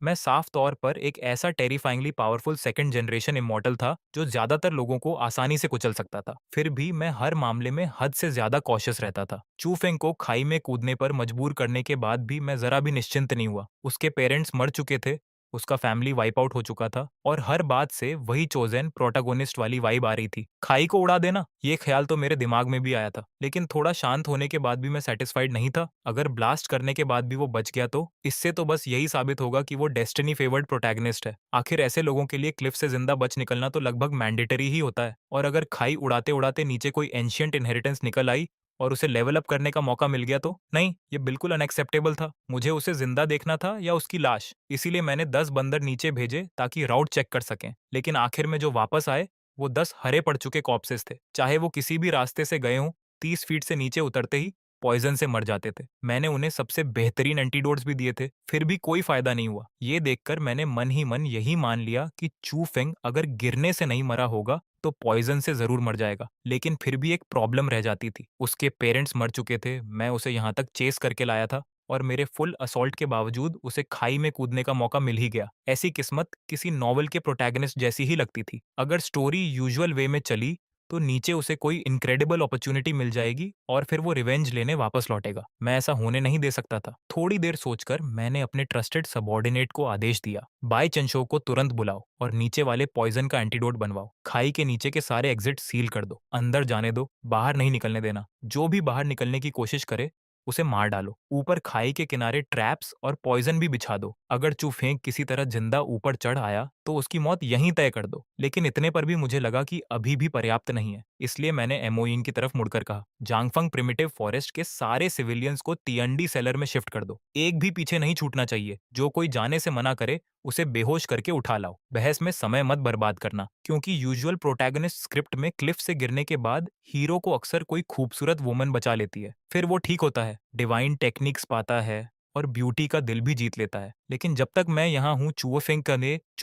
मैं साफ तौर पर एक ऐसा टेरिफाइंगली पावरफुल सेकंड जनरेशन इमॉर्टल था जो ज्यादातर लोगों को आसानी से कुचल सकता था। फिर भी मैं हर मामले में हद से ज्यादा कॉशियस रहता था। चू फेंग को खाई में कूदने पर मजबूर करने के बाद भी मैं जरा भी निश्चिंत नहीं हुआ। उसके पेरेंट्स मर चुके थे, उसका फैमिली वाइप आउट हो चुका था और हर बात से वही चोजन प्रोटागोनिस्ट वाली वाइब आ रही थी। खाई को उड़ा देना, ये ख्याल तो मेरे दिमाग में भी आया था, लेकिन थोड़ा शांत होने के बाद भी मैं सेटिस्फाइड नहीं था। अगर ब्लास्ट करने के बाद भी वो बच गया तो इससे तो बस यही साबित होगा कि वो डेस्टिनी फेवर्ड प्रोटैगनिस्ट है। आखिर ऐसे लोगों के लिए क्लिफ से जिंदा बच निकलना तो लगभग मैंडेटरी ही होता है, और अगर खाई उड़ाते उड़ाते नीचे कोई एंशियंट इनहेरिटेंस निकल आई और उसे लेवल अप करने का मौका मिल गया तो नहीं, ये बिल्कुल अनएक्सेप्टेबल था। मुझे उसे जिंदा देखना था या उसकी लाश। इसीलिए मैंने 10 बंदर नीचे भेजे ताकि राउट चेक कर सकें, लेकिन आखिर में जो वापस आए वो 10 हरे पड़ चुके कॉप्सेस थे। चाहे वो किसी भी रास्ते से गए हों, 30 फीट से नीचे उतरते ही पॉइजन से मर जाते थे। मैंने उन्हें सबसे बेहतरीन एंटीडोट्स भी दिए थे, फिर भी कोई फायदा नहीं हुआ। ये देखकर मैंने मन ही मन यही मान लिया कि चू फेंग अगर गिरने से नहीं मरा होगा तो पॉइजन से जरूर मर जाएगा। लेकिन फिर भी एक प्रॉब्लम रह जाती थी, उसके पेरेंट्स मर चुके थे, मैं उसे यहाँ तक चेस करके लाया था और मेरे फुल असॉल्ट के बावजूद उसे खाई में कूदने का मौका मिल ही गया। ऐसी किस्मत किसी नॉवल के प्रोटैगनिस्ट जैसी ही लगती थी। अगर स्टोरी यूजुअल वे में चली तो नीचे उसे कोई इनक्रेडिबल अपॉर्चुनिटी मिल जाएगी और फिर वो रिवेंज लेने वापस लौटेगा। मैं ऐसा होने नहीं दे सकता था। थोड़ी देर सोचकर मैंने अपने ट्रस्टेड सबॉर्डिनेट को आदेश दिया, बाई चंशो को तुरंत बुलाओ और नीचे वाले पॉइजन का एंटीडोट बनवाओ। खाई के नीचे के सारे एग्जिट सील कर दो, अंदर जाने दो, बाहर नहीं निकलने देना। जो भी बाहर निकलने की कोशिश करे उसे मार डालो। ऊपर खाई के किनारे ट्रैप्स और पॉइजन भी बिछा दो। अगर चू फेंक किसी तरह जिंदा ऊपर चढ़ आया तो उसकी मौत यहीं तय कर दो। लेकिन इतने पर भी मुझे लगा कि अभी भी पर्याप्त नहीं है, इसलिए मैंने एमओइन की तरफ मुड़कर कहा, जांगफंग प्रिमिटिव फॉरेस्ट के सारे सिविलियंस को तियंडी सेलर में शिफ्ट कर दो। एक भी पीछे नहीं छूटना चाहिए। जो कोई जाने से मना करे उसे बेहोश करके उठा लाओ। बहस में समय मत बर्बाद करना, क्योंकि यूजुअल प्रोटैगनिस्ट स्क्रिप्ट में क्लिफ से गिरने के बाद हीरो को अक्सर कोई खूबसूरत वुमन बचा लेती है, फिर वो ठीक होता है, डिवाइन टेक्निक्स पाता है और ब्यूटी का दिल भी जीत लेता है। लेकिन जब तक मैं यहाँ हूँ चू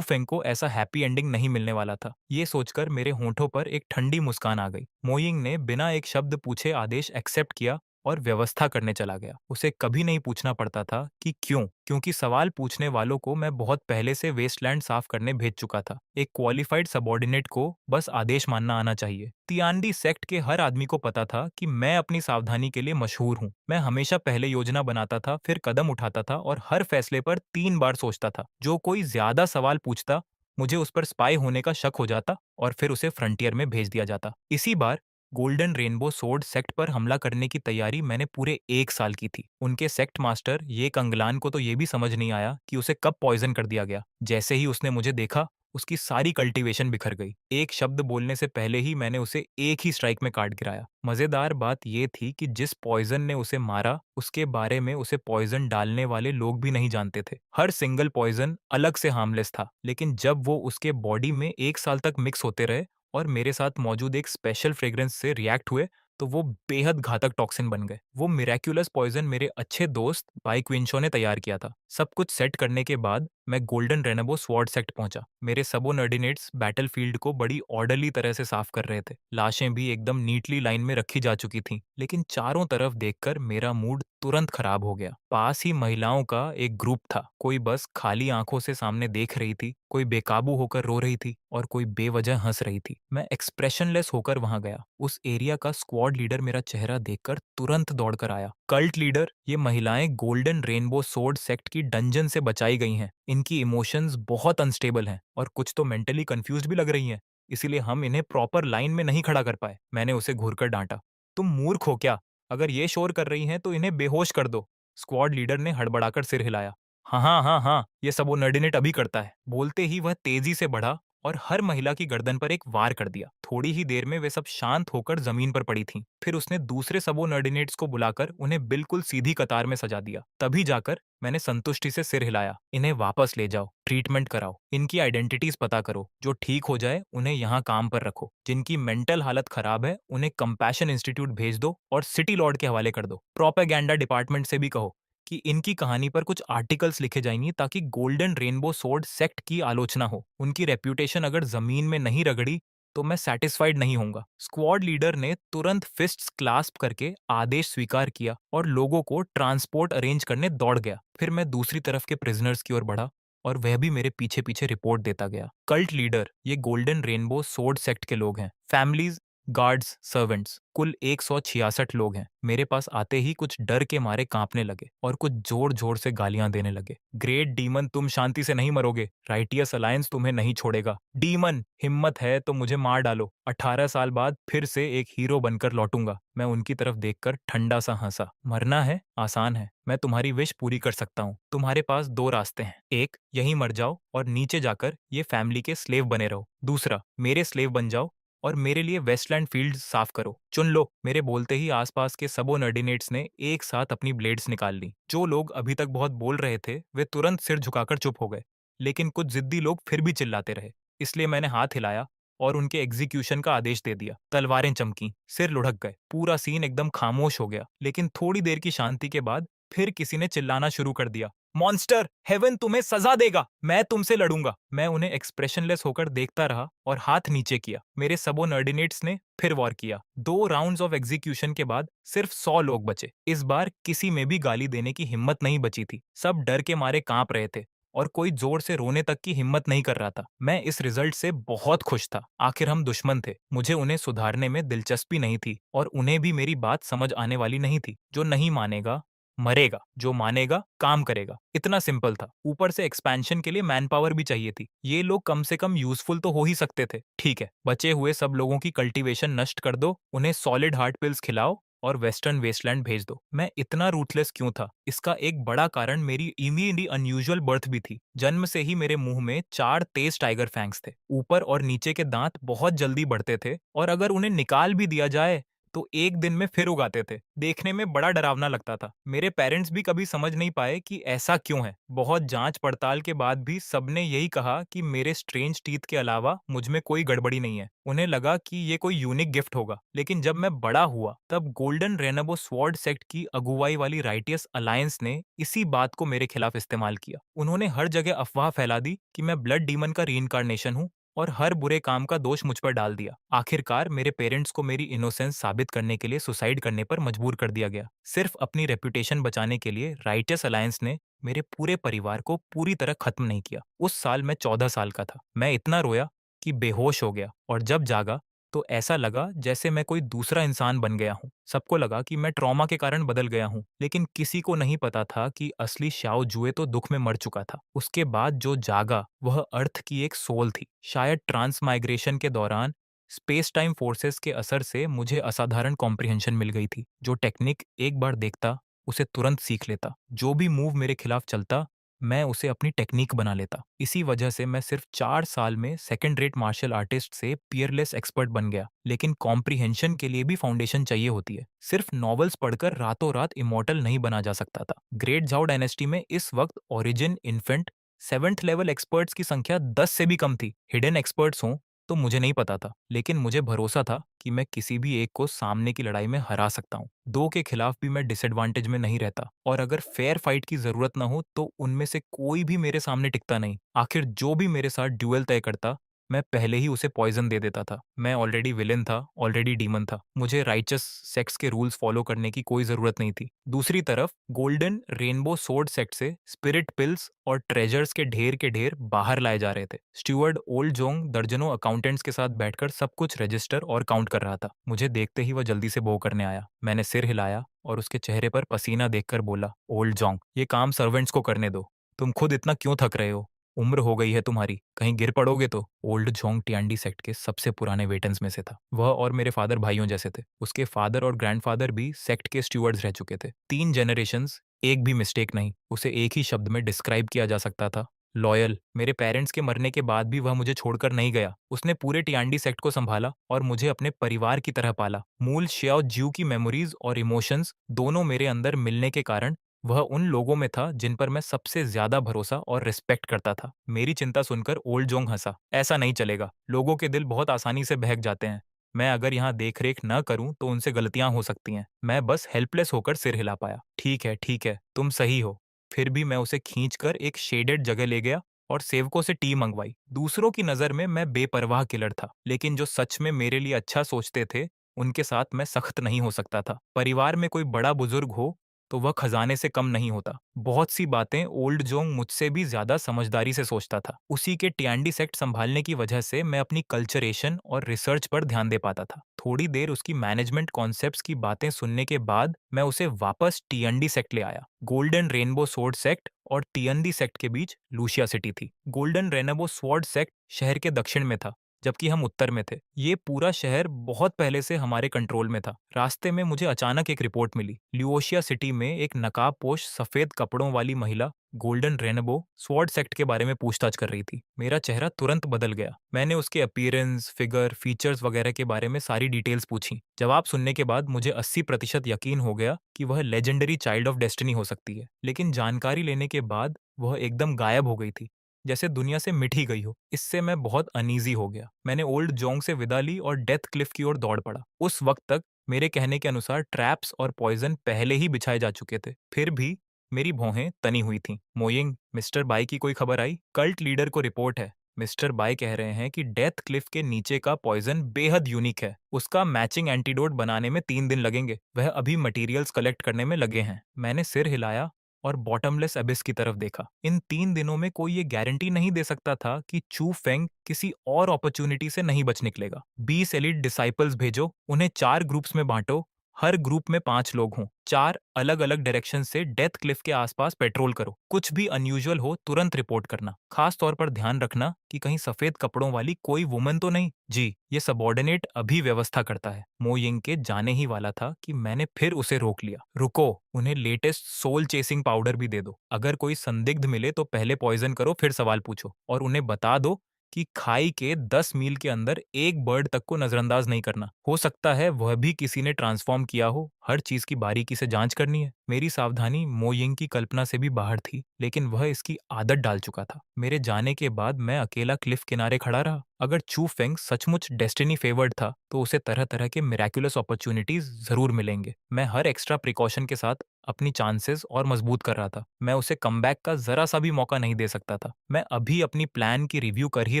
फेंग को ऐसा हैप्पी एंडिंग नहीं मिलने वाला था। ये सोचकर मेरे होंठों पर एक ठंडी मुस्कान आ गई। मोइंग ने बिना एक शब्द पूछे आदेश एक्सेप्ट किया और व्यवस्था करने चला गया। उसे कभी नहीं पूछना पड़ता था कि क्यों, क्योंकि सवाल पूछने वालों को मैं बहुत पहले से वेस्टलैंड साफ करने भेज चुका था। एक क्वालिफाइड सबॉर्डिनेट को बस आदेश मानना आना चाहिए। तियानडी सेक्ट के हर आदमी को पता था कि मैं अपनी सावधानी के लिए मशहूर हूँ। मैं हमेशा पहले योजना बनाता था, फिर कदम उठाता था और हर फैसले पर 3 बार सोचता था। जो कोई ज्यादा सवाल पूछता, मुझे उस पर स्पाई होने का शक हो जाता और फिर उसे फ्रंटियर में भेज दिया जाता। इसी बार गोल्डन रेनबो सोर्ड सेक्ट पर हमला करने की तैयारी मैंने पूरे 1 साल की थी। उनके सेक्ट मास्टर ये कंगलान को तो ये भी समझ नहीं आया कि उसे कब पॉइजन कर दिया गया। जैसे ही उसने मुझे देखा, उसकी सारी कल्टीवेशन बिखर गई। एक शब्द बोलने से पहले ही मैंने उसे एक ही स्ट्राइक में काट गिराया। मजेदार बात यह थी कि जिस पॉइजन ने उसे मारा उसके बारे में उसे पॉइजन डालने वाले लोग भी नहीं जानते थे। हर सिंगल पॉइजन अलग से हार्मलेस था, लेकिन जब वो उसके बॉडी में 1 साल तक मिक्स होते रहे और मेरे साथ मौजूद एक स्पेशल फ्रेग्रेंस से रिएक्ट हुए तो वो बेहद घातक टॉक्सिन बन गए। वो मिरेक्युलस पॉइजन मेरे अच्छे दोस्त बाई क्विंशो ने तैयार किया था। सब कुछ सेट करने के बाद मैं गोल्डन रेनबो स्वॉर्ड सेक्ट पहुंचा। मेरे सबोर्डिनेट्स बैटलफील्ड को बड़ी ऑर्डरली तरह से साफ कर रहे थे। लाशें भी एकदम नीटली लाइन में रखी जा चुकी थीं, लेकिन चारों तरफ देखकर मेरा मूड तुरंत खराब हो गया। पास ही महिलाओं का एक ग्रुप था। कोई बस खाली आंखों से सामने देख रही थी, कोई बेकाबू होकर रो रही थी और कोई बेवजह हंस रही थी। मैं एक्सप्रेशनलेस होकर वहां गया। उस एरिया का स्क्वाड लीडर मेरा चेहरा देखकर तुरंत दौड़कर आया। कल्ट लीडर, ये महिलाएं गोल्डन रेनबो सोर्ड सेक्ट की डंजन से बचाई गई हैं। इनकी इमोशंस बहुत अनस्टेबल हैं और कुछ तो मेंटली कंफ्यूज्ड भी लग रही हैं। इसीलिए हम इन्हें प्रॉपर लाइन में नहीं खड़ा कर पाए। मैंने उसे घूरकर डांटा, तुम मूर्ख हो क्या? अगर ये शोर कर रही हैं तो इन्हें बेहोश कर दो। स्क्वाड लीडर ने हड़बड़ाकर सिर हिलाया। हाँ हाँ हाँ हाँ, ये सबोर्डिनेट अभी करता है। बोलते ही वह तेजी से बढ़ा और हर महिला की गर्दन पर एक वार कर दिया। थोड़ी ही देर में वे सब शांत होकर जमीन पर पड़ी थीं। फिर उसने दूसरे सबोर्डिनेट्स को बुलाकर उन्हें बिल्कुल सीधी कतार में सजा दिया। तभी जाकर मैंने संतुष्टि से सिर हिलाया। इन्हें वापस ले जाओ, ट्रीटमेंट कराओ, इनकी आइडेंटिटीज पता करो। जो ठीक हो जाए उन्हें यहाँ काम पर रखो। जिनकी मेंटल हालत खराब है उन्हें कंपैशन इंस्टीट्यूट भेज दो और सिटी लॉर्ड के हवाले कर दो। प्रोपेगेंडा डिपार्टमेंट से भी कहो कि इनकी कहानी पर कुछ आर्टिकल्स लिखे जाएंगे ताकि गोल्डन रेनबो सोर्ड सेक्ट की आलोचना हो। उनकी रेप्यूटेशन अगर जमीन में नहीं रगड़ी तो मैं सेटिस्फाइड नहीं होऊंगा। स्क्वाड लीडर ने तुरंत फिस्ट्स क्लास्प करके आदेश स्वीकार किया और लोगों को ट्रांसपोर्ट अरेंज करने दौड़ गया। फिर मैं दूसरी तरफ के प्रिजनर्स की ओर बढ़ा। और वह भी मेरे पीछे पीछे रिपोर्ट देता गया। कल्ट लीडर ये गोल्डन रेनबो सोर्ड सेक्ट के लोग हैं। फैमिलीज, गार्ड्स, सर्वेंट्स, कुल 166 लोग हैं। मेरे पास आते ही कुछ डर के मारे कांपने लगे और कुछ जोर जोर से गालियां देने लगे। ग्रेट डीमन, तुम शांति से नहीं मरोगे। राइटियस अलायंस तुम्हें नहीं छोड़ेगा। डीमन, हिम्मत है तो मुझे मार डालो। 18 साल बाद फिर से एक हीरो बनकर लौटूंगा। मैं उनकी तरफ देखकर ठंडा सा हंसा। मरना है, आसान है। मैं तुम्हारी विश पूरी कर सकता हूँ। तुम्हारे पास दो रास्ते हैं। एक, यहीं मर जाओ और नीचे जाकर ये फैमिली के स्लेव बने रहो। दूसरा, मेरे स्लेव बन जाओ और मेरे लिए वेस्टलैंड फील्ड साफ करो। चुन लो। मेरे बोलते ही आसपास के सबोर्डिनेट्स ने एक साथ अपनी ब्लेड्स निकाल ली। जो लोग अभी तक बहुत बोल रहे थे वे तुरंत सिर झुकाकर चुप हो गए, लेकिन कुछ जिद्दी लोग फिर भी चिल्लाते रहे। इसलिए मैंने हाथ हिलाया और उनके एग्जीक्यूशन का आदेश दे दिया। तलवारें चमकी, सिर लुढ़क गए, पूरा सीन एकदम खामोश हो गया। लेकिन थोड़ी देर की शांति के बाद फिर किसी ने चिल्लाना शुरू कर दिया, मॉन्स्टर, हेवन तुम्हें सजा देगा। मैं तुमसे लड़ूंगा। मैं उन्हें एक्सप्रेशनलेस होकर देखता रहा और हाथ नीचे किया। मेरे सबोर्डिनेट्स ने फिर वॉर किया। 2 राउंड्स ऑफ एग्जीक्यूशन के बाद सिर्फ 100 लोग बचे। इस बार किसी में भी गाली देने की हिम्मत नहीं बची थी। सब डर के मारे कांप रहे थे और कोई जोर से रोने तक की हिम्मत नहीं कर रहा था। मैं इस रिजल्ट से बहुत खुश था। आखिर हम दुश्मन थे। मुझे उन्हें सुधारने में दिलचस्पी नहीं थी और उन्हें भी मेरी बात समझ आने वाली नहीं थी। जो नहीं मानेगा मरेगा, जो मानेगा काम करेगा। इतना सिंपल था। ऊपर से एक्सपेंशन के लिए मैन पावर भी चाहिए थी। ये लोग कम से कम यूजफुल तो हो ही सकते थे। ठीक है, बचे हुए सब लोगों की कल्टीवेशन नष्ट कर दो, उन्हें सॉलिड हार्ट पिल्स खिलाओ और वेस्टर्न वेस्टलैंड भेज दो। मैं इतना रूथलेस क्यों था? इसका एक बड़ा कारण मेरी इमीडिएटली अनयूजुअल बर्थ भी थी। जन्म से ही मेरे मुंह में 4 तेज टाइगर फैंग्स थे। ऊपर और नीचे के दांत बहुत जल्दी बढ़ते थे और अगर उन्हें निकाल भी दिया जाए तो एक दिन में फिर उगाते थे। देखने में बड़ा डरावना लगता था। मेरे पेरेंट्स भी कभी समझ नहीं पाए कि ऐसा क्यों है। बहुत जांच पड़ताल के बाद भी सबने यही कहा कि मेरे स्ट्रेंज टीथ के अलावा मुझ में कोई गड़बड़ी नहीं है। उन्हें लगा कि ये कोई यूनिक गिफ्ट होगा। लेकिन जब मैं बड़ा हुआ तब गोल्डन रेनबो स्वॉर्ड सेक्ट की अगुवाई वाली राइटियस अलायंस ने इसी बात को मेरे खिलाफ इस्तेमाल किया। उन्होंने हर जगह अफवाह फैला दी कि मैं ब्लड डीमन का रीइंकार्नेशन हूँ और हर बुरे काम का दोष मुझ पर डाल दिया। आखिरकार मेरे पेरेंट्स को मेरी इनोसेंस साबित करने के लिए सुसाइड करने पर मजबूर कर दिया गया। सिर्फ अपनी रेपुटेशन बचाने के लिए राइटियस अलायंस ने मेरे पूरे परिवार को पूरी तरह खत्म नहीं किया। उस साल मैं 14 साल का था। मैं इतना रोया कि बेहोश हो गया और जब जागा तो ऐसा लगा जैसे मैं कोई दूसरा इंसान बन गया हूँ। सबको लगा कि मैं ट्रॉमा के कारण बदल गया हूँ, लेकिन किसी को नहीं पता था कि असली शाओ जुए तो दुख में मर चुका था। उसके बाद जो जागा वह अर्थ की एक सोल थी। शायद ट्रांसमाइग्रेशन के दौरान स्पेस टाइम फोर्सेस के असर से मुझे असाधारण कॉम्प्रिहेंशन मिल गई थी। जो टेक्निक एक बार देखता उसे तुरंत सीख लेता। जो भी मूव मेरे खिलाफ चलता मैं उसे अपनी टेक्निक बना लेता। इसी वजह से मैं सिर्फ 4 साल में सेकंड रेट मार्शल आर्टिस्ट से पियरलेस एक्सपर्ट बन गया। लेकिन कॉम्प्रिहेंशन के लिए भी फाउंडेशन चाहिए होती है। सिर्फ नॉवेल्स पढ़कर रातों रात इमॉर्टल नहीं बना जा सकता था। ग्रेट झाओ डायनेस्टी में इस वक्त origin, infant, 7th level experts की संख्या 10 से भी कम थी। हिडन एक्सपर्ट्स हों तो मुझे नहीं पता था, लेकिन मुझे भरोसा था कि मैं किसी भी एक को सामने की लड़ाई में हरा सकता हूँ। 2 के खिलाफ भी मैं डिसएडवांटेज में नहीं रहता और अगर फेयर फाइट की जरूरत ना हो तो उनमें से कोई भी मेरे सामने टिकता नहीं। आखिर जो भी मेरे साथ ड्यूएल तय करता मैं पहले ही उसे पॉइजन दे देता था। मैं ऑलरेडी विलेन था, ऑलरेडी डीमन था। मुझे राइचस सेक्स के रूल्स फॉलो करने की कोई जरूरत नहीं थी। दूसरी तरफ गोल्डन रेनबो सोर्ड सेक्ट से स्पिरिट पिल्स और ट्रेजर्स के ढेर बाहर लाए जा रहे थे। स्टीवर्ड ओल्ड जोंग दर्जनों अकाउंटेंट्स के साथ बैठकर सब कुछ रजिस्टर और काउंट कर रहा था। मुझे देखते ही वह जल्दी से बो करने आया। मैंने सिर हिलाया और उसके चेहरे पर पसीना देखकर बोला, ओल्ड जोंग, ये काम सर्वेंट्स को करने दो। तुम खुद इतना क्यों थक रहे हो? उम्र हो गई है तुम्हारी, कहीं गिर पड़ोगे तो। ओल्ड जोंग टियांडी सेक्ट के सबसे पुराने वेटन्स में से था। वह और मेरे फादर भाइयों जैसे थे। उसके फादर और ग्रैंडफादर भी सेक्ट के स्टीवर्ड्स रह चुके थे। 3 जनरेशंस, एक भी मिस्टेक नहीं। उसे एक ही शब्द में डिस्क्राइब किया जा सकता था, लॉयल। मेरे पेरेंट्स के मरने के बाद भी वह मुझे छोड़कर नहीं गया। उसने पूरे टियांडी सेक्ट को संभाला और मुझे अपने परिवार की तरह पाला। मूल श्याओ ज्यू की मेमोरीज और इमोशंस दोनों मेरे अंदर मिलने के कारण वह उन लोगों में था जिन पर मैं सबसे ज्यादा भरोसा और रिस्पेक्ट करता था। मेरी चिंता सुनकर ओल्ड जोंग हंसा। ऐसा नहीं चलेगा। लोगों के दिल बहुत आसानी से बहक जाते हैं। मैं अगर यहाँ देख रेख न करूं तो उनसे गलतियां हो सकती हैं। मैं बस हेल्पलेस होकर सिर हिला पाया। ठीक है, तुम सही हो। फिर भी मैं उसे खींचकर एक शेडेड जगह ले गया और सेवकों से टी मंगवाई। दूसरों की नजर में मैं बेपरवाह किलर था, लेकिन जो सच में मेरे लिए अच्छा सोचते थे उनके साथ मैं सख्त नहीं हो सकता था। परिवार में कोई बड़ा बुजुर्ग हो तो वह खजाने से कम नहीं होता। बहुत सी बातें ओल्ड जोंग मुझसे भी ज्यादा समझदारी से सोचता था। उसी के टियांडी सेक्ट संभालने की वजह से मैं अपनी कल्चरेशन और रिसर्च पर ध्यान दे पाता था। थोड़ी देर उसकी मैनेजमेंट कॉन्सेप्ट्स की बातें सुनने के बाद मैं उसे वापस टियांडी सेक्ट ले आया। गोल्डन रेनबो सोर्ड सेक्ट और टियंदी सेक्ट के बीच लूशिया सिटी थी। गोल्डन रेनबो स्वॉर्ड सेक्ट शहर के दक्षिण में था, जबकि हम उत्तर में थे। ये पूरा शहर बहुत पहले से हमारे कंट्रोल में था। रास्ते में मुझे अचानक एक रिपोर्ट मिली। ल्यूओशिया सिटी में एक नकाबपोश सफेद कपड़ों वाली महिला गोल्डन रेनबो स्वॉर्ड सेक्ट के बारे में पूछताछ कर रही थी। मेरा चेहरा तुरंत बदल गया। मैंने उसके अपीयरेंस, फिगर, फीचर्स वगैरह के बारे में सारी डिटेल्स पूछी। जवाब सुनने के बाद मुझे 80% यकीन हो गया कि वह लेजेंडरी चाइल्ड ऑफ डेस्टिनी हो सकती है। लेकिन जानकारी लेने के बाद वह एकदम गायब हो गई थी, जैसे दुनिया से मिट ही गई हो। इससे मैं बहुत अनईजी हो गया। मैंने ओल्ड जोंग से विदा ली और डेथ क्लिफ की ओर दौड़ पड़ा। उस वक्त तक मेरे कहने के अनुसार ट्रैप्स और पॉइजन पहले ही बिछाए जा चुके थे। फिर भी मेरी भौहें तनी हुई थीं। मोइंग, मिस्टर बाई की कोई खबर आई? कल्ट लीडर को रिपोर्ट है। मिस्टर बाई कह रहे हैं कि डेथ क्लिफ के नीचे का पॉइजन बेहद यूनिक है। उसका मैचिंग एंटीडोट बनाने में 3 दिन लगेंगे। वह अभी मटेरियल्स कलेक्ट करने में लगे हैं। मैंने सिर हिलाया और बॉटमलेस अबिस की तरफ देखा। इन 3 दिनों में कोई ये गारंटी नहीं दे सकता था कि चू फेंग किसी और अपॉर्चुनिटी से नहीं बच निकलेगा। 20 एलिट डिसाइपल्स भेजो, उन्हें 4 ग्रुप्स में बांटो, हर ग्रुप में 5 लोग हों। 4 अलग-अलग डायरेक्शन से डेथ क्लिफ के आसपास पेट्रोल करो। कुछ भी अनयूजुअल हो तुरंत रिपोर्ट करना। खास तौर पर ध्यान रखना कि कहीं सफेद कपड़ों वाली कोई वुमन तो नहीं। जी, ये सबॉर्डिनेट अभी व्यवस्था करता है। मो यिंग के जाने ही वाला था कि मैंने फिर उसे रोक लिया। रुको, उन्हें लेटेस्ट सोल चेसिंग पाउडर भी दे दो। अगर कोई संदिग्ध मिले तो पहले पॉइजन करो, फिर सवाल पूछो। और उन्हें बता दो कि खाई के 10 मील के अंदर एक बर्ड तक को नजरअंदाज नहीं करना। हो सकता है वह भी किसी ने ट्रांसफॉर्म किया हो। हर चीज की बारीकी से जांच करनी है। मेरी सावधानी मो यिंग की कल्पना से भी बाहर थी, लेकिन वह इसकी आदत डाल चुका था। मेरे जाने के बाद मैं अकेला क्लिफ किनारे खड़ा रहा। अगर चू फेंग सचमुच डेस्टिनी फेवर्ड था, तो उसे तरह तरह के मिराकुलस अपॉर्चुनिटीज जरूर मिलेंगे। मैं हर एक्स्ट्रा प्रिकॉशन के साथ अपनी चांसेस और मजबूत कर रहा था। मैं उसे कमबैक का जरा सा भी मौका नहीं दे सकता था। मैं अभी अपनी प्लान की रिव्यू कर ही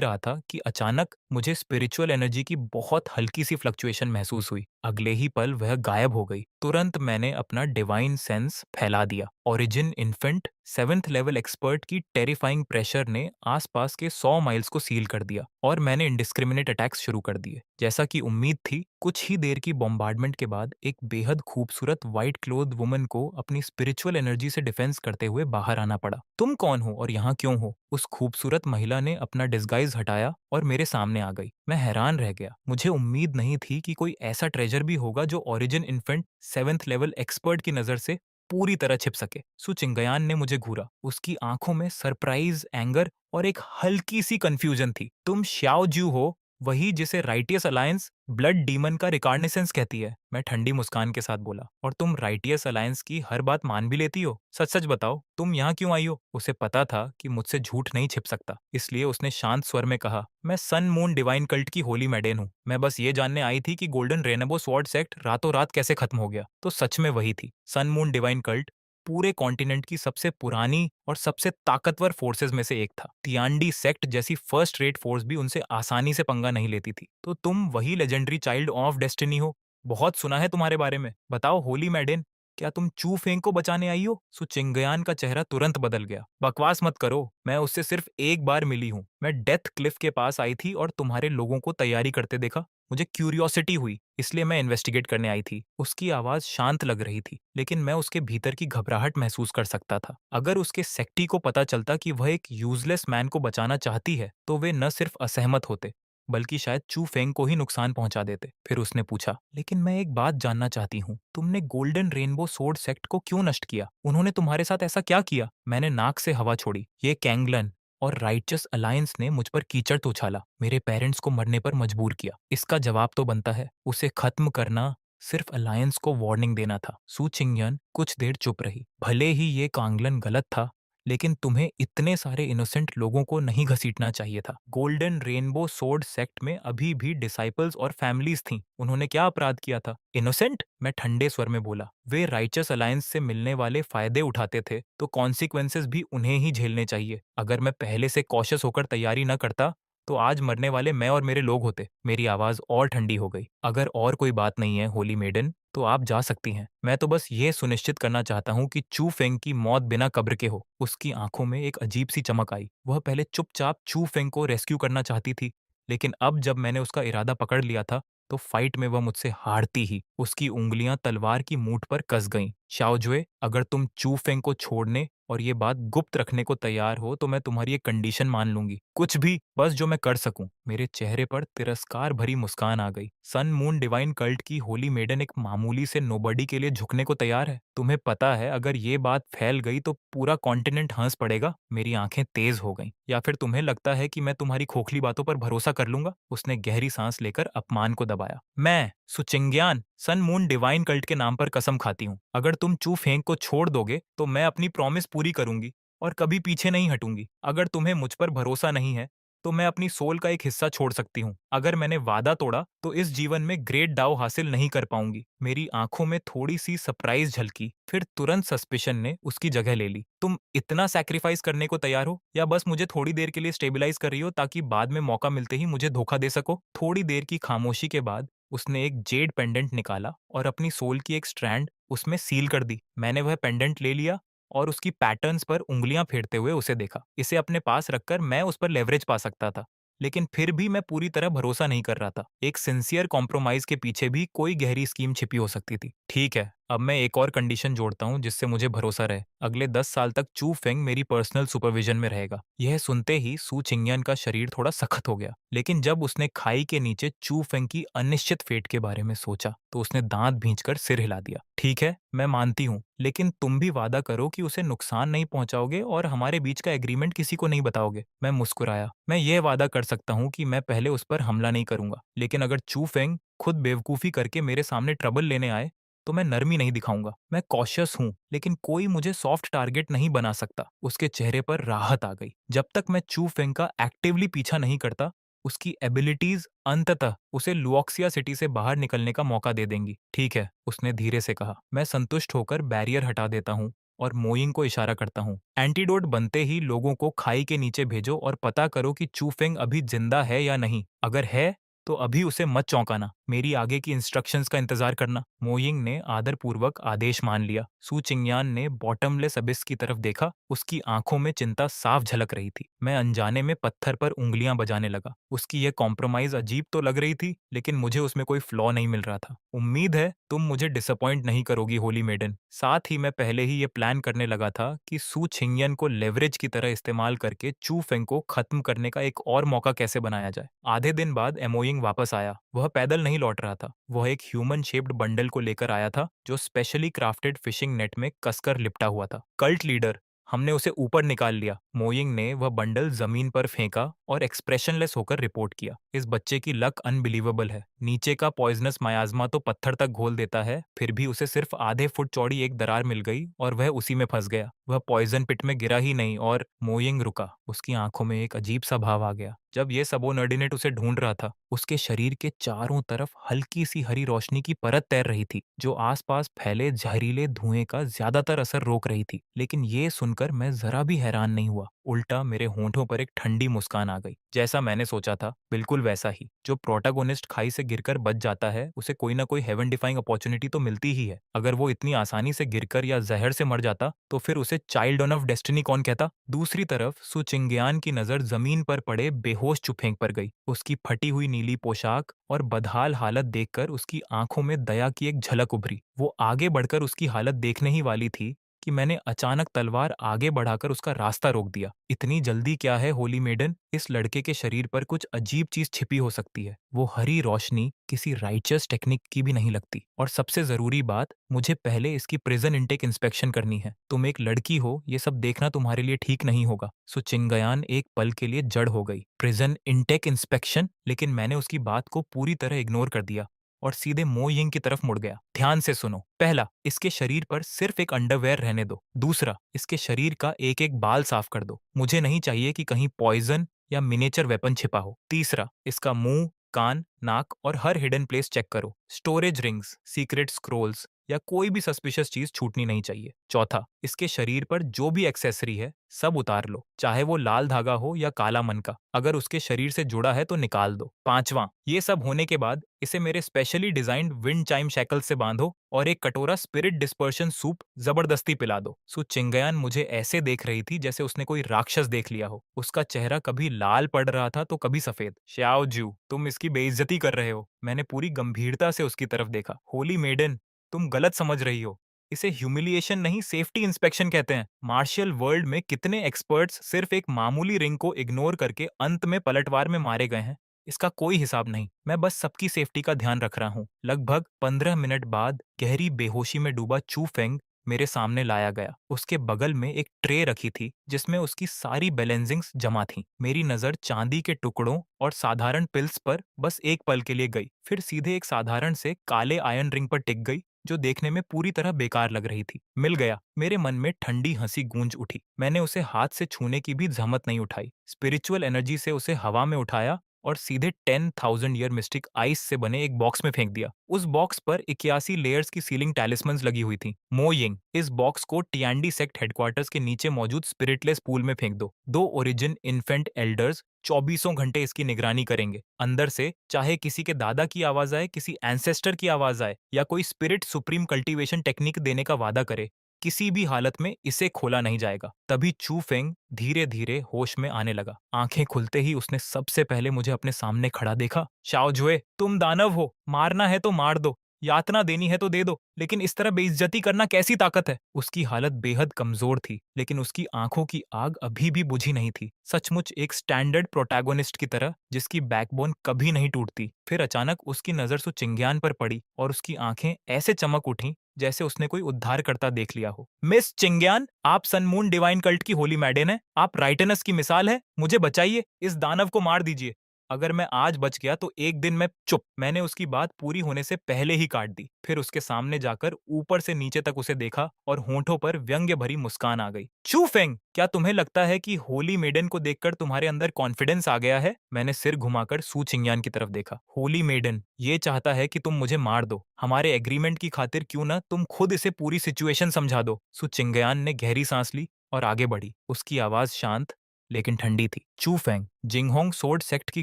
रहा था कि अचानक मुझे स्पिरिचुअल एनर्जी की बहुत हल्की सी फ्लक्चुएशन महसूस हुई। अगले ही पल वह गायब हो गई। तुरंत मैंने अपना डिवाइन सेंस फैला दिया। Origin infant 7th level expert की टेरिफाइंग प्रेशर ने आसपास के 100 माइल्स को सील कर दिया और मैंने इंडिस्क्रिमिनेट अटैक्स शुरू कर दिए। जैसा कि उम्मीद थी, कुछ ही देर की बॉम्बार्डमेंट के बाद एक बेहद खूबसूरत व्हाइट क्लोथ वुमन को अपनी स्पिरिचुअल एनर्जी से डिफेंस करते हुए बाहर आना पड़ा। तुम कौन हो और यहाँ क्यों हो? उस खूबसूरत महिला ने अपना डिस्गाइज हटाया और मेरे सामने आ गई। मैं हैरान रह गया। मुझे उम्मीद नहीं थी कि कोई ऐसा ट्रेजर भी होगा जो origin infant 7th level expert की नजर से पूरी तरह छिप सके। सु चिंगयान ने मुझे घूरा। उसकी आंखों में सरप्राइज, एंगर और एक हल्की सी कंफ्यूजन थी। तुम श्याओ जू हो, वही जिसे राइटियस अलायंस ब्लड डीमन का रिकार्नेसेंस कहती है। मैं ठंडी मुस्कान के साथ बोला। और तुम राइटियस अलायंस की हर बात मान भी लेती हो? सच सच बताओ, तुम यहाँ क्यों आई हो? उसे पता था कि मुझसे झूठ नहीं छिप सकता, इसलिए उसने शांत स्वर में कहा, मैं सन मून डिवाइन कल्ट की होली मैडेन हूँ। मैं बस ये जानने आई थी कि गोल्डन रेनबो स्वॉर्ड सेक्ट रातों रात कैसे खत्म हो गया। तो सच में वही थी। सन मून डिवाइन कल्ट पूरे कॉन्टिनेंट की सबसे पुरानी और सबसे ताकतवर फोर्सेस में से एक था। तियांडी सेक्ट जैसी फर्स्ट रेट फोर्स भी उनसे आसानी से पंगा नहीं लेती थी। तो तुम वही लेजेंडरी चाइल्ड ऑफ डेस्टिनी हो? बहुत सुना है तुम्हारे बारे में। बताओ होली मैडेन, क्या तुम चू फेंग को बचाने आई हो? सु चिंगयान का चेहरा तुरंत बदल गया। बकवास मत करो, मैं उससे सिर्फ एक बार मिली हूँ। मैं डेथ क्लिफ के पास आई थी और तुम्हारे लोगों को तैयारी करते देखा। मुझे क्यूरियोसिटी हुई, इसलिए मैं इन्वेस्टिगेट करने आई थी। उसकी आवाज शांत लग रही थी, लेकिन मैं उसके भीतर की घबराहट महसूस कर सकता था। अगर उसके सेक्टी को पता चलता कि वह एक यूजलेस मैन को बचाना चाहती है, तो वे न सिर्फ असहमत होते, बल्कि शायद चू फेंग को ही नुकसान पहुंचा देते। फिर उसने पूछा, लेकिन मैं एक बात जानना चाहती हूँ, तुमने गोल्डन रेनबो सोर्ड सेक्ट को क्यों नष्ट किया? उन्होंने तुम्हारे साथ ऐसा क्या किया? मैंने नाक से हवा छोड़ी। ये कैंगलन और राइचस अलायंस ने मुझ पर कीचड़ तो उछाला, मेरे पेरेंट्स को मरने पर मजबूर किया। इसका जवाब तो बनता है। उसे खत्म करना सिर्फ अलायंस को वार्निंग देना था। सू चिंगयन कुछ देर चुप रही। भले ही ये कांगलन गलत था, लेकिन तुम्हें इतने सारे इनोसेंट लोगों को नहीं घसीटना चाहिए था। गोल्डन रेनबो सोर्ड सेक्ट में अभी भी डिसाइपल्स और फैमिलीज थीं। उन्होंने क्या अपराध किया था? इनोसेंट? मैं ठंडे स्वर में बोला। वे राइचस अलायंस से मिलने वाले फायदे उठाते थे, तो कॉन्सिक्वेंसेस भी उन्हें ही झेलने चाहिए। अगर मैं पहले से कॉशियस होकर तैयारी न करता, तो आज मरने वाले मैं और मेरे लोग होते। मेरी आवाज और ठंडी हो गई। अगर और कोई बात नहीं है होली मेडन, तो आप जा सकती हैं। मैं तो बस ये सुनिश्चित करना चाहता हूँ कि चू फेंग की मौत बिना कब्र के हो। उसकी आंखों में एक अजीब सी चमक आई। वह पहले चुपचाप चू फेंग को रेस्क्यू करना चाहती थी, लेकिन अब जब मैंने उसका इरादा पकड़ लिया था, तो फाइट में वह मुझसे हारती ही। उसकी उंगलियां तलवार की मूठ पर कस गईं। शाओजुए, अगर तुम चू फेंग को छोड़ने और ये बात गुप्त रखने को तैयार हो तो मैं तुम्हारी एक कंडीशन मान लूंगी। कुछ भी, बस जो मैं कर सकूं। मेरे चेहरे पर तिरस्कार भरी मुस्कान आ गई। सन मून डिवाइन कल्ट की होली मेडन एक मामूली से नोबडी के लिए झुकने को तैयार है। तुम्हें पता है, अगर ये बात फैल गई तो पूरा कॉन्टिनेंट हंस पड़ेगा। मेरी आंखें तेज हो गईं। या फिर तुम्हें लगता है कि मैं तुम्हारी खोखली बातों पर भरोसा कर लूंगा? उसने गहरी सांस लेकर अपमान को दबाया। मैं सुचिंग्यान सन मून डिवाइन कल्ट के नाम पर कसम खाती हूँ, अगर तुम चू फेंग को छोड़ दोगे तो मैं अपनी प्रॉमिस पूरी करूंगी और कभी पीछे नहीं हटूंगी। अगर तुम्हें मुझ पर भरोसा नहीं है तो मैं अपनी सोल का एक हिस्सा छोड़ सकती हूँ। अगर मैंने वादा तोड़ा तो इस जीवन में ग्रेट दाव हासिल नहीं कर पाऊंगी। मेरी आंखों में थोड़ी सी सरप्राइज झलकी, फिर तुरंत सस्पिशन ने उसकी जगह ले ली। तुम इतना सैक्रिफाइस करने को तैयार हो, या बस मुझे थोड़ी देर के लिए स्टेबलाइज कर रही हो ताकि बाद में मौका मिलते ही मुझे धोखा दे सको? थोड़ी देर की खामोशी के बाद उसने एक जेड पेंडेंट निकाला और अपनी सोल की एक स्ट्रैंड उसमें सील कर दी। मैंने वह पेंडेंट ले लिया और उसकी पैटर्न्स पर उंगलियां फेरते हुए उसे देखा। इसे अपने पास रखकर मैं उस पर लेवरेज पा सकता था, लेकिन फिर भी मैं पूरी तरह भरोसा नहीं कर रहा था। एक सिंसियर कॉम्प्रोमाइज के पीछे भी कोई गहरी स्कीम छिपी हो सकती थी। ठीक है, अब मैं एक और कंडीशन जोड़ता हूँ जिससे मुझे भरोसा रहे। अगले 10 साल तक चू फेंग मेरी पर्सनल सुपरविजन में रहेगा। यह सुनते ही सू चिंगयन का शरीर थोड़ा सख्त हो गया, लेकिन जब उसने खाई के नीचे चू फेंग की अनिश्चित फेट के बारे में सोचा तो उसने दांत भींचकर सिर हिला दिया। ठीक है, मैं मानती हूँ, लेकिन तुम भी वादा करो कि उसे नुकसान नहीं पहुंचाओगे और हमारे बीच का एग्रीमेंट किसी को नहीं बताओगे। मैं मुस्कुराया। मैं यह वादा कर सकता हूँ कि मैं पहले उस पर हमला नहीं करूंगा, लेकिन अगर चू फेंग खुद बेवकूफी करके मेरे सामने ट्रबल लेने आए तो मैं नरमी नहीं दिखाऊंगा। मैं कॉशियस हूँ, लेकिन कोई मुझे सॉफ्ट टारगेट नहीं बना सकता। उसके चेहरे पर राहत आ गई। जब तक मैं चू फेंग का एक्टिवली पीछा नहीं करता, उसकी एबिलिटीज अंततः उसे लुओक्सिया सिटी से बाहर निकलने का मौका दे देंगी। ठीक है, उसने धीरे से कहा। मैं संतुष्ट होकर बैरियर हटा देता हूँ और मोइंग को इशारा करता हूँ। एंटीडोट बनते ही लोगों को खाई के नीचे भेजो और पता करो कि चू फेंग अभी जिंदा है या नहीं। अगर है तो अभी उसे मत चौंकाना। मेरी आगे की इंस्ट्रक्शंस का इंतजार करना। मोइंग ने आदरपूर्वक आदेश मान लिया। सू चिंगयान ने बॉटमलेस अबिस की तरफ देखा। उसकी आंखों में चिंता साफ झलक रही थी। मैं अनजाने में पत्थर पर उंगलियां बजाने लगा। उसकी यह कॉम्प्रोमाइज अजीब तो लग रही थी, लेकिन मुझे उसमें कोई फ्लॉ नहीं मिल रहा था। उम्मीद है तुम मुझे डिसअपॉइंट नहीं करोगी होली मेडन। साथ ही मैं पहले ही ये प्लान करने लगा था कि सू छिंगयन को लेवरेज की तरह इस्तेमाल करके चू फेंग को खत्म करने का एक और मौका कैसे बनाया जाए। आधे दिन बाद एमोइंग वापस आया। वह पैदल नहीं लौट रहा था। वह एक ह्यूमन शेप्ड बंडल को लेकर आया था जो स्पेशली क्राफ्टेड फिशिंग नेट में कसकर लिपटा हुआ था। कल्ट लीडर, हमने उसे ऊपर निकाल लिया। मोइंग ने वह बंडल जमीन पर फेंका और एक्सप्रेशनलेस होकर रिपोर्ट किया। इस बच्चे की लक अनबिलीवेबल है। नीचे का पॉइजनस मायाज़मा तो पत्थर तक घोल देता है, फिर भी उसे सिर्फ आधे फुट चौड़ी एक दरार मिल गई और वह उसी में फंस गया। वह पॉइजन पिट में गिरा ही नहीं और मोइंग रुका। उसकी आंखों में एक अजीब सा भाव आ गया। जब ये सबोर्डिनेट उसे ढूंढ रहा था, उसके शरीर के चारों तरफ हल्की सी हरी रोशनी की परत तैर रही थी जो आसपास फैले जहरीले धुएं का ज्यादातर असर रोक रही थी। लेकिन ये सुनकर मैं जरा भी हैरान नहीं हुआ। उल्टा मेरे होंठों पर एक ठंडी मुस्कान आ गई। जैसा मैंने सोचा था, बिल्कुल वैसा ही। जो प्रोटैगोनिस्ट खाई से गिरकर बच जाता है, उसे कोई ना कोई हेवन डिफाइंग अपॉर्चुनिटी तो मिलती ही है। अगर वो इतनी आसानी से गिरकर या जहर से मर जाता तो फिर उसे चाइल्ड ऑन ऑफ डेस्टिनी कौन कहता। दूसरी तरफ सु चिंग्यान की नजर जमीन पर पड़े बेहोश चुफेंग पर गई। उसकी फटी हुई नीली पोशाक और बदहाल हालत देखकर उसकी आंखों में दया की एक झलक उभरी। वो आगे बढ़कर उसकी हालत देखने ही वाली थी कि मैंने अचानक तलवार आगे बढ़ाकर उसका रास्ता रोक दिया। इतनी जल्दी क्या है होली मेडन? इस लड़के के शरीर पर कुछ अजीब चीज छिपी हो सकती है। वो हरी रोशनी किसी राइचस टेक्निक की भी नहीं लगती। और सबसे जरूरी बात, मुझे पहले इसकी प्रिजन इनटेक इंस्पेक्शन करनी है। तुम एक लड़की हो, ये सब देखना तुम्हारे लिए ठीक नहीं होगा। सो चिंगयान एक पल के लिए जड़ हो गई। Prison intake inspection? लेकिन मैंने उसकी बात को पूरी तरह इग्नोर कर दिया और सीधे मो यिंग की तरफ मुड़ गया। ध्यान से सुनो। पहला, इसके शरीर पर सिर्फ एक अंडरवेयर रहने दो। दूसरा, इसके शरीर का एक एक बाल साफ कर दो। मुझे नहीं चाहिए कि कहीं पॉइजन या मिनेचर वेपन छिपा हो। तीसरा, इसका मुंह, कान, नाक और हर हिडन प्लेस चेक करो। स्टोरेज रिंग्स, सीक्रेट स्क्रोल्स या कोई भी सस्पिशियस चीज छूटनी नहीं चाहिए। चौथा, इसके शरीर पर जो भी एक्सेसरी है सब उतार लो, चाहे वो लाल धागा हो या काला मन का। अगर उसके शरीर से जुड़ा है तो निकाल दो। पांचवा, ये सब होने के बाद इसे मेरे specially designed wind chime shackle से बांधो और एक कटोरा स्पिरिट डिस्पर्शन सूप जबरदस्ती पिला दो। सो चिंगयान मुझे ऐसे देख रही थी जैसे उसने कोई राक्षस देख लिया हो। उसका चेहरा कभी लाल पड़ रहा था तो कभी सफेद। श्याओ जू, तुम इसकी बेइज्जती कर रहे हो। मैंने पूरी गंभीरता से उसकी तरफ देखा। होली मेडन, तुम गलत समझ रही हो। इसे ह्यूमिलिएशन नहीं, सेफ्टी इंस्पेक्शन कहते हैं। मार्शियल वर्ल्ड में कितने एक्सपर्ट्स सिर्फ एक मामूली रिंग को इग्नोर करके अंत में पलटवार में मारे गए हैं, इसका कोई हिसाब नहीं। मैं बस सबकी सेफ्टी का ध्यान रख रहा हूँ। लगभग 15 मिनट बाद गहरी बेहोशी में डूबा चू फेंग मेरे सामने लाया गया। उसके बगल में एक ट्रे रखी थी जिसमें उसकी सारी बैलेंसिंग्स जमा थी। मेरी नजर चांदी के टुकड़ों और साधारण पिल्स पर बस एक पल के लिए गई, फिर सीधे एक साधारण से काले आयरन रिंग पर टिक गई जो देखने में पूरी तरह बेकार लग रही थी। मिल गया। मेरे मन में ठंडी हंसी गूंज उठी। मैंने उसे हाथ से छूने की भी जहमत नहीं उठाई। स्पिरिचुअल एनर्जी से उसे हवा में उठाया और सीधे 10,000 ईयर मिस्टिक आइस से बने एक बॉक्स में फेंक दिया। उस बॉक्स पर 81 लेयर्स की सीलिंग टैलिस्मन्स लगी हुई थी। मो यिंग, इस बॉक्स को टियांडी सेक्ट हेडक्वार्टर्स के नीचे मौजूद स्पिरिटलेस पूल में फेंक दो। दो ओरिजिन इन्फेंट एल्डर्स 24 घंटे इसकी निगरानी करेंगे। अंदर से चाहे किसी के दादा की आवाज आए, किसी एंसेस्टर की आवाज आए या कोई स्पिरिट सुप्रीम कल्टीवेशन टेक्निक देने का वादा करे, किसी भी हालत में इसे खोला नहीं जाएगा। तभी चू फेंग धीरे धीरे होश में आने लगा। आंखें खुलते ही उसने सबसे पहले मुझे अपने सामने खड़ा देखा। शाओ जुए, तुम दानव हो, मारना है तो मार दो, यातना देनी है तो दे दो, लेकिन इस तरह बेइज्जती करना कैसी ताकत है। उसकी हालत बेहद कमजोर थी, लेकिन उसकी आंखों की आग अभी भी बुझी नहीं थी। सचमुच एक स्टैंडर्ड प्रोटैगोनिस्ट की तरह जिसकी बैकबोन कभी नहीं टूटती। फिर अचानक उसकी नजर सो चिंग्यान पर पड़ी और उसकी आंखें ऐसे चमक उठी जैसे उसने कोई उद्धारकर्ता देख लिया हो। मिस चिंग्यान, आप सनमून डिवाइन कल्ट की होली मैडेन है। आप राइटनस की मिसाल है। मुझे बचाइए, इस दानव को मार दीजिए। अगर मैं आज बच गया तो एक दिन मैं चुप। मैंने उसकी बात पूरी होने से पहले ही काट दी। फिर उसके सामने जाकर ऊपर से नीचे तक उसे देखा और होंठों पर व्यंग्य भरी मुस्कान आ गई। चू फेंग, क्या तुम्हें लगता है कि होली मेडन को देखकर तुम्हारे अंदर कॉन्फिडेंस आ गया है? मैंने सिर घुमाकर सू चिंग्यान की तरफ देखा। होली मेडन ये चाहता है कि तुम मुझे मार दो। हमारे एग्रीमेंट की खातिर क्यों ना तुम खुद इसे पूरी सिचुएशन समझा दो। सू चिंग्यान ने गहरी सांस ली और आगे बढ़ी। उसकी आवाज शांत लेकिन ठंडी थी। चू फेंग, जिंगहोंग सोर्ड सेक्ट की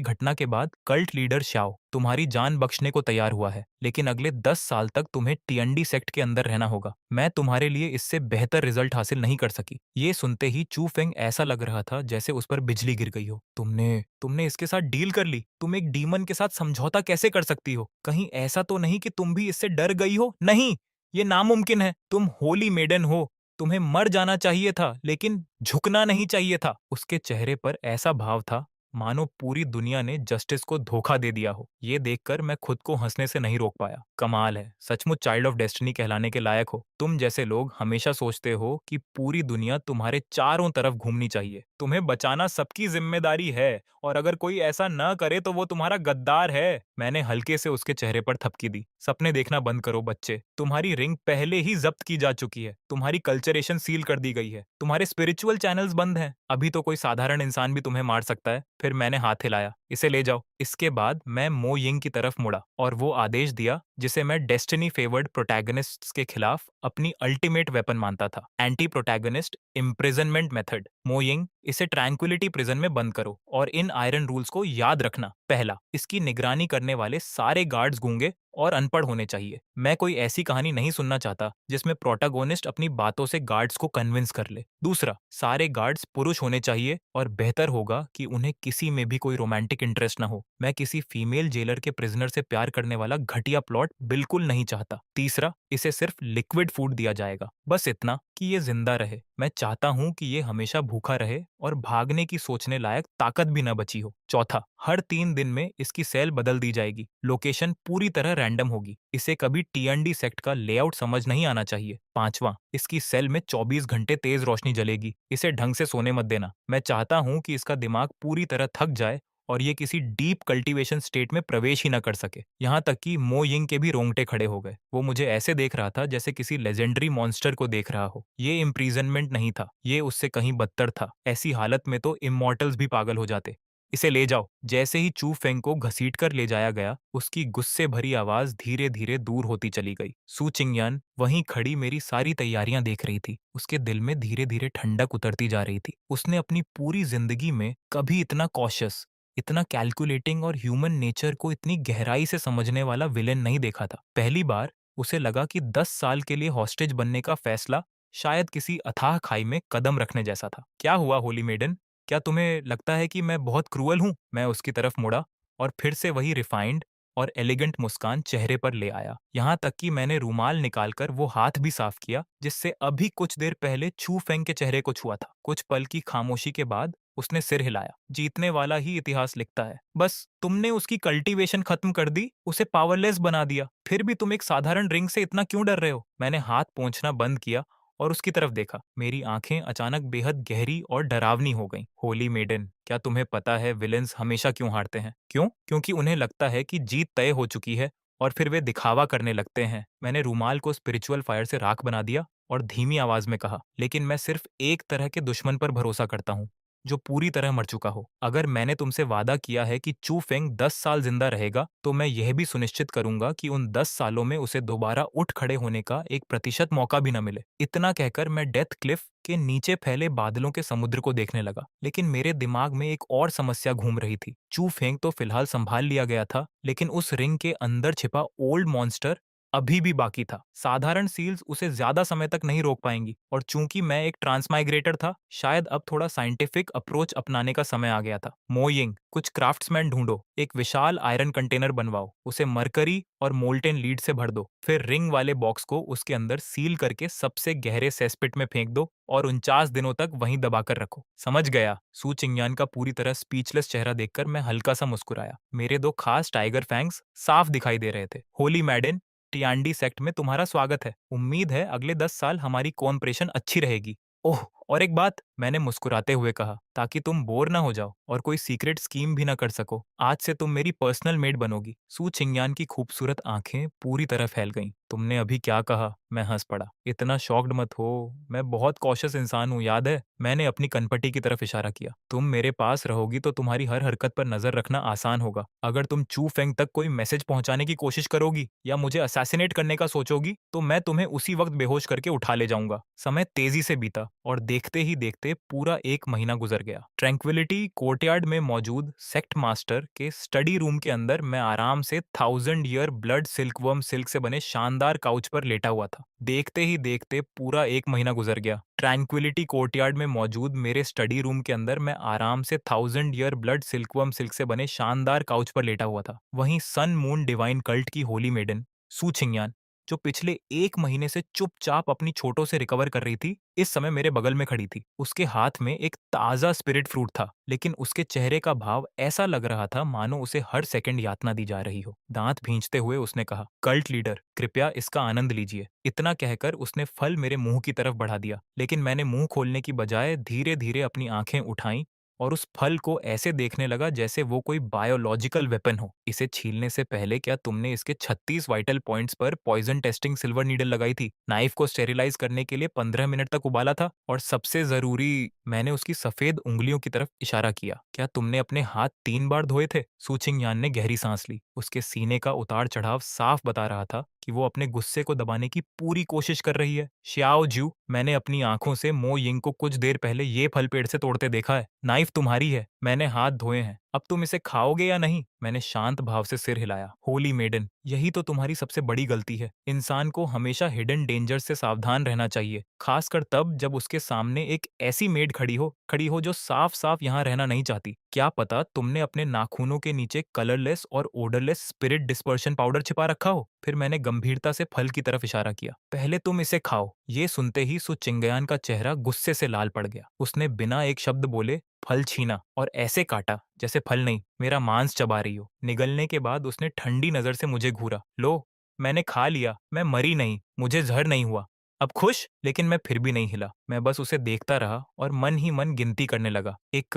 घटना के बाद कल्ट लीडर शाओ तुम्हारी जान बख्शने को तैयार हुआ है, लेकिन अगले 10 साल तक तुम्हें टीएनडी सेक्ट के अंदर रहना होगा। मैं तुम्हारे लिए इससे बेहतर रिजल्ट हासिल नहीं कर सकी। ये सुनते ही चू फेंग ऐसा लग रहा था जैसे उस पर बिजली गिर गई हो। तुमने तुमने इसके साथ डील कर ली? तुम एक डीमन के साथ समझौता कैसे कर सकती हो? कहीं ऐसा तो नहीं कि तुम भी इससे डर गई हो? नहीं, ये नामुमकिन है। तुम होली मेडन हो। तुम्हें मर जाना चाहिए था, लेकिन झुकना नहीं चाहिए था। उसके चेहरे पर ऐसा भाव था मानो पूरी दुनिया ने जस्टिस को धोखा दे दिया हो। ये देखकर मैं खुद को हंसने से नहीं रोक पाया। कमाल है, सचमुच चाइल्ड ऑफ डेस्टिनी कहलाने के लायक हो। तुम जैसे लोग हमेशा सोचते हो कि पूरी दुनिया तुम्हारे चारों तरफ घूमनी चाहिए। तुम्हें बचाना सबकी जिम्मेदारी है और अगर कोई ऐसा न करे तो वो तुम्हारा गद्दार है। मैंने हल्के से उसके चेहरे पर थपकी दी। सपने देखना बंद करो बच्चे। तुम्हारी रिंग पहले ही जब्त की जा चुकी है। तुम्हारी कल्चरेशन सील कर दी गई है। तुम्हारे स्पिरिचुअल चैनल्स बंद हैं। अभी तो कोई साधारण इंसान भी तुम्हें मार सकता है। फिर मैंने हाथ हिलाया, इसे ले जाओ। इसके बाद मैं मो यिंग की तरफ मुड़ा और वो आदेश दिया जिसे मैं डेस्टिनी फेवर्ड प्रोटैगनिस्ट्स के खिलाफ अपनी अल्टीमेट वेपन मानता था। Anti protagonist imprisonment method. मो यिंग, इसे ट्रैंक्विलिटी प्रिजन में बंद करो और इन आयरन रूल्स को याद रखना। पहला, इसकी निगरानी करने वाले सारे गार्ड्स गूंगे और अनपढ़ होने चाहिए। मैं कोई ऐसी कहानी नहीं सुनना चाहता जिसमें प्रोटैगोनिस्ट अपनी बातों से गार्ड्स को कन्विंस कर ले। दूसरा, सारे गार्ड्स पुरुष होने चाहिए और बेहतर होगा कि उन्हें किसी में भी कोई रोमांटिक इंटरेस्ट न हो। मैं किसी फीमेल जेलर के प्रिजनर से प्यार करने वाला घटिया प्लॉट बिल्कुल नहीं चाहता। तीसरा, इसे सिर्फ लिक्विड फूड दिया जाएगा, बस इतना कि ये जिंदा रहे। मैं चाहता हूं कि ये हमेशा भूखा रहे और भागने की सोचने लायक ताकत भी न बची हो। चौथा, हर 3 दिन में इसकी सेल बदल दी जाएगी। लोकेशन पूरी तरह रैंडम होगी। इसे कभी टीएनडी सेक्ट का लेआउट समझ नहीं आना चाहिए। पांचवा, इसकी सेल में 24 घंटे तेज रोशनी जलेगी। इसे ढंग से सोने मत देना। मैं चाहता हूं कि इसका दिमाग पूरी तरह थक जाए और ये किसी डीप कल्टीवेशन स्टेट में प्रवेश ही न कर सके। यहाँ तक कि मो यिंग के भी रोंगटे खड़े हो गए। वो मुझे ऐसे देख रहा था जैसे किसी लेजेंडरी मॉन्स्टर को देख रहा हो। ये इम्प्रीजनमेंट नहीं था, ये उससे कहीं बदतर था। ऐसी हालत में तो इमॉर्टल्स भी पागल हो जाते। इसे ले जाओ। जैसे ही चू फेंग को घसीट कर ले जाया गया, उसकी गुस्से भरी आवाज धीरे धीरे दूर होती चली गई। सू चिंगयान वहीं खड़ी मेरी सारी तैयारियां देख रही थी। उसके दिल में धीरे धीरे ठंडक उतरती जा रही थी। उसने अपनी पूरी जिंदगी में कभी इतना कॉशियस, इतना कैलकुलेटिंग और ह्यूमन नेचर को इतनी गहराई से समझने वाला विलेन नहीं देखा था। पहली बार उसे लगा कि 10 साल के लिए हॉस्टेज बनने का फैसला शायद किसी अथाह खाई में कदम रखने जैसा था। क्या हुआ होली मेडन? क्या तुम्हें लगता है कि मैं बहुत क्रूअल हूँ? मैं उसकी तरफ मुड़ा और फिर से वही रिफाइंड और एलिगेंट मुस्कान चेहरे पर ले आया। यहाँ तक कि मैंने रूमाल निकालकर वो हाथ भी साफ किया जिससे अभी कुछ देर पहले छू फेंग के चेहरे को छुआ था। कुछ पल की खामोशी के बाद उसने सिर हिलाया। जीतने वाला ही इतिहास लिखता है। बस तुमने उसकी कल्टीवेशन खत्म कर दी, उसे पावरलेस बना दिया। फिर भी तुम एक साधारण रिंग से इतना क्यों डर रहे हो? मैंने हाथ पोंछना बंद किया और उसकी तरफ देखा। मेरी आंखें अचानक बेहद गहरी और डरावनी हो गईं। होली मेडन, क्या तुम्हें पता है विलेंस हमेशा क्यों हारते हैं? क्यों? क्योंकि उन्हें लगता है कि जीत तय हो चुकी है और फिर वे दिखावा करने लगते हैं। मैंने रूमाल को स्पिरिचुअल फायर से राख बना दिया और धीमी आवाज में कहा, लेकिन मैं सिर्फ एक तरह के दुश्मन पर भरोसा करता हूँ, जो पूरी तरह मर चुका हो। अगर मैंने तुमसे वादा किया है कि चू फेंग 10 साल जिंदा रहेगा, तो मैं यह भी सुनिश्चित करूंगा कि उन 10 सालों में उसे दोबारा उठ खड़े होने का 1% मौका भी न मिले। इतना कहकर मैं डेथ क्लिफ के नीचे फैले बादलों के समुद्र को देखने लगा। लेकिन मेरे दिमाग में एक और समस्या घूम रही थी। चू फेंग तो फिलहाल संभाल लिया गया था, लेकिन उस रिंग के अंदर छिपा ओल्ड मॉन्स्टर अभी भी बाकी था। साधारण सील्स उसे ज्यादा समय तक नहीं रोक पाएंगी और चूंकि मैं एक ट्रांसमाइग्रेटर था, शायद अब थोड़ा साइंटिफिक अप्रोच अपनाने का समय आ गया था। मोइंग, कुछ क्राफ्ट्समैन ढूंढो, एक विशाल आयरन कंटेनर बनवाओ, उसे मरकरी और मोल्टेन लीड से भर दो, फिर रिंग वाले बॉक्स को उसके अंदर सील करके सबसे गहरे सेसपिट में फेंक दो और 49 दिनों तक वहीं दबाकर रखो। समझ गया। सू चिंगयान का पूरी तरह स्पीचलेस चेहरा देखकर मैं हल्का सा मुस्कुराया। मेरे दो खास टाइगर फैंग्स साफ दिखाई दे रहे थे। होली मैडन, टियांडी सेक्ट में तुम्हारा स्वागत है। उम्मीद है अगले 10 साल हमारी कोऑपरेशन अच्छी रहेगी। ओह, और एक बात, मैंने मुस्कुराते हुए कहा, ताकि तुम बोर ना हो जाओ और कोई सीक्रेट स्कीम भी ना कर सको। आज से तुम मेरी पर्सनल मेड बनोगी। सू चिंगयान की खूबसूरत आंखें पूरी तरह फैल गईं। तुमने अभी क्या कहा? मैं हंस पड़ा। इतना शॉक्ड मत हो, मैं बहुत कॉशियस इंसान हूँ, याद है? मैंने अपनी कनपटी की तरफ इशारा किया। तुम मेरे पास रहोगी तो तुम्हारी हर हरकत पर नजर रखना आसान होगा। अगर तुम चू फेंग तक कोई मैसेज पहुंचाने की कोशिश करोगी या मुझे असैसिनेट करने का सोचोगी, तो मैं तुम्हें उसी वक्त बेहोश करके उठा ले जाऊंगा। समय तेजी से बीता और देखते ही देखते पूरा 1 महीना गुजर गया। ट्रैंक्विलिटी कोर्टयार्ड में मौजूद सेक्ट मास्टर के स्टडी रूम के अंदर मैं आराम से 1000 ईयर ब्लड सिल्कवर्म सिल्क से बने शानदार काउच पर लेटा हुआ था। देखते ही देखते पूरा 1 महीना गुजर गया। ट्रैंक्विलिटी कोर्टयार्ड में मौजूद मेरे स्टडी रूम के अंदर मैं आराम से 1000 ईयर ब्लड सिल्कवर्म सिल्क से बने शानदार काउच पर लेटा हुआ था। वहीं सन मून डिवाइन कल्ट की होली मेडन सू छिंगयान, जो पिछले 1 महीने से चुपचाप अपनी चोटों से रिकवर कर रही थी, इस समय मेरे बगल में खड़ी थी। उसके हाथ में एक ताजा स्पिरिट फ्रूट था, लेकिन उसके चेहरे का भाव ऐसा लग रहा था मानो उसे हर सेकंड यातना दी जा रही हो। दांत भींचते हुए उसने कहा, कल्ट लीडर, कृपया इसका आनंद लीजिए। इतना कहकर उसने फल मेरे मुंह की तरफ बढ़ा दिया, लेकिन मैंने मुंह खोलने की बजाय धीरे धीरे अपनी आंखें उठाईं और उस फल को ऐसे देखने लगा जैसे वो कोई बायोलॉजिकल वेपन हो। इसे छीलने से पहले क्या तुमने इसके 36 वाइटल पॉइंट्स पर पॉइजन टेस्टिंग सिल्वर नीडल लगाई थी? नाइफ को स्टेरिलाइज करने के लिए 15 मिनट तक उबाला था? और सबसे जरूरी, मैंने उसकी सफेद उंगलियों की तरफ इशारा किया, क्या तुमने अपने हाथ 3 बार धोए थे? सूचिंग यान ने गहरी सांस ली। उसके सीने का उतार चढ़ाव साफ बता रहा था कि वो अपने गुस्से को दबाने की पूरी कोशिश कर रही है। श्याओ जू, मैंने अपनी आंखों से मो यिंग को कुछ देर पहले ये फल पेड़ से तोड़ते देखा है। नाइफ तुम्हारी है, मैंने हाथ धोए हैं। अब तुम इसे खाओगे या नहीं? मैंने शांत भाव से सिर हिलाया। होली मेडन, यही तो तुम्हारी सबसे बड़ी गलती है। इंसान को हमेशा हिडन डेंजर से सावधान रहना चाहिए, खासकर तब जब उसके सामने एक ऐसी मेड खड़ी हो जो साफ साफ यहाँ रहना नहीं चाहती। क्या पता तुमने अपने नाखूनों के नीचे कलरलेस और ओडरलेस स्पिरिट डिस्पर्शन पाउडर छिपा रखा हो। फिर मैंने गंभीरता से फल की तरफ इशारा किया। पहले तुम इसे खाओ। ये सुनते ही सु चिंगयान का चेहरा गुस्से से लाल पड़ गया। उसने बिना एक शब्द बोले फल छीना और ऐसे काटा जैसे फल नहीं, मेरा मांस चबा रही हो। निगलने के बाद उसने ठंडी नजर से मुझे घूरा। लो, मैंने खा लिया, मैं मरी नहीं, मुझे जहर नहीं हुआ। अब खुश? लेकिन मैं फिर भी नहीं हिला। मैं बस उसे देखता रहा और मन ही मन गिनती करने लगा। 1,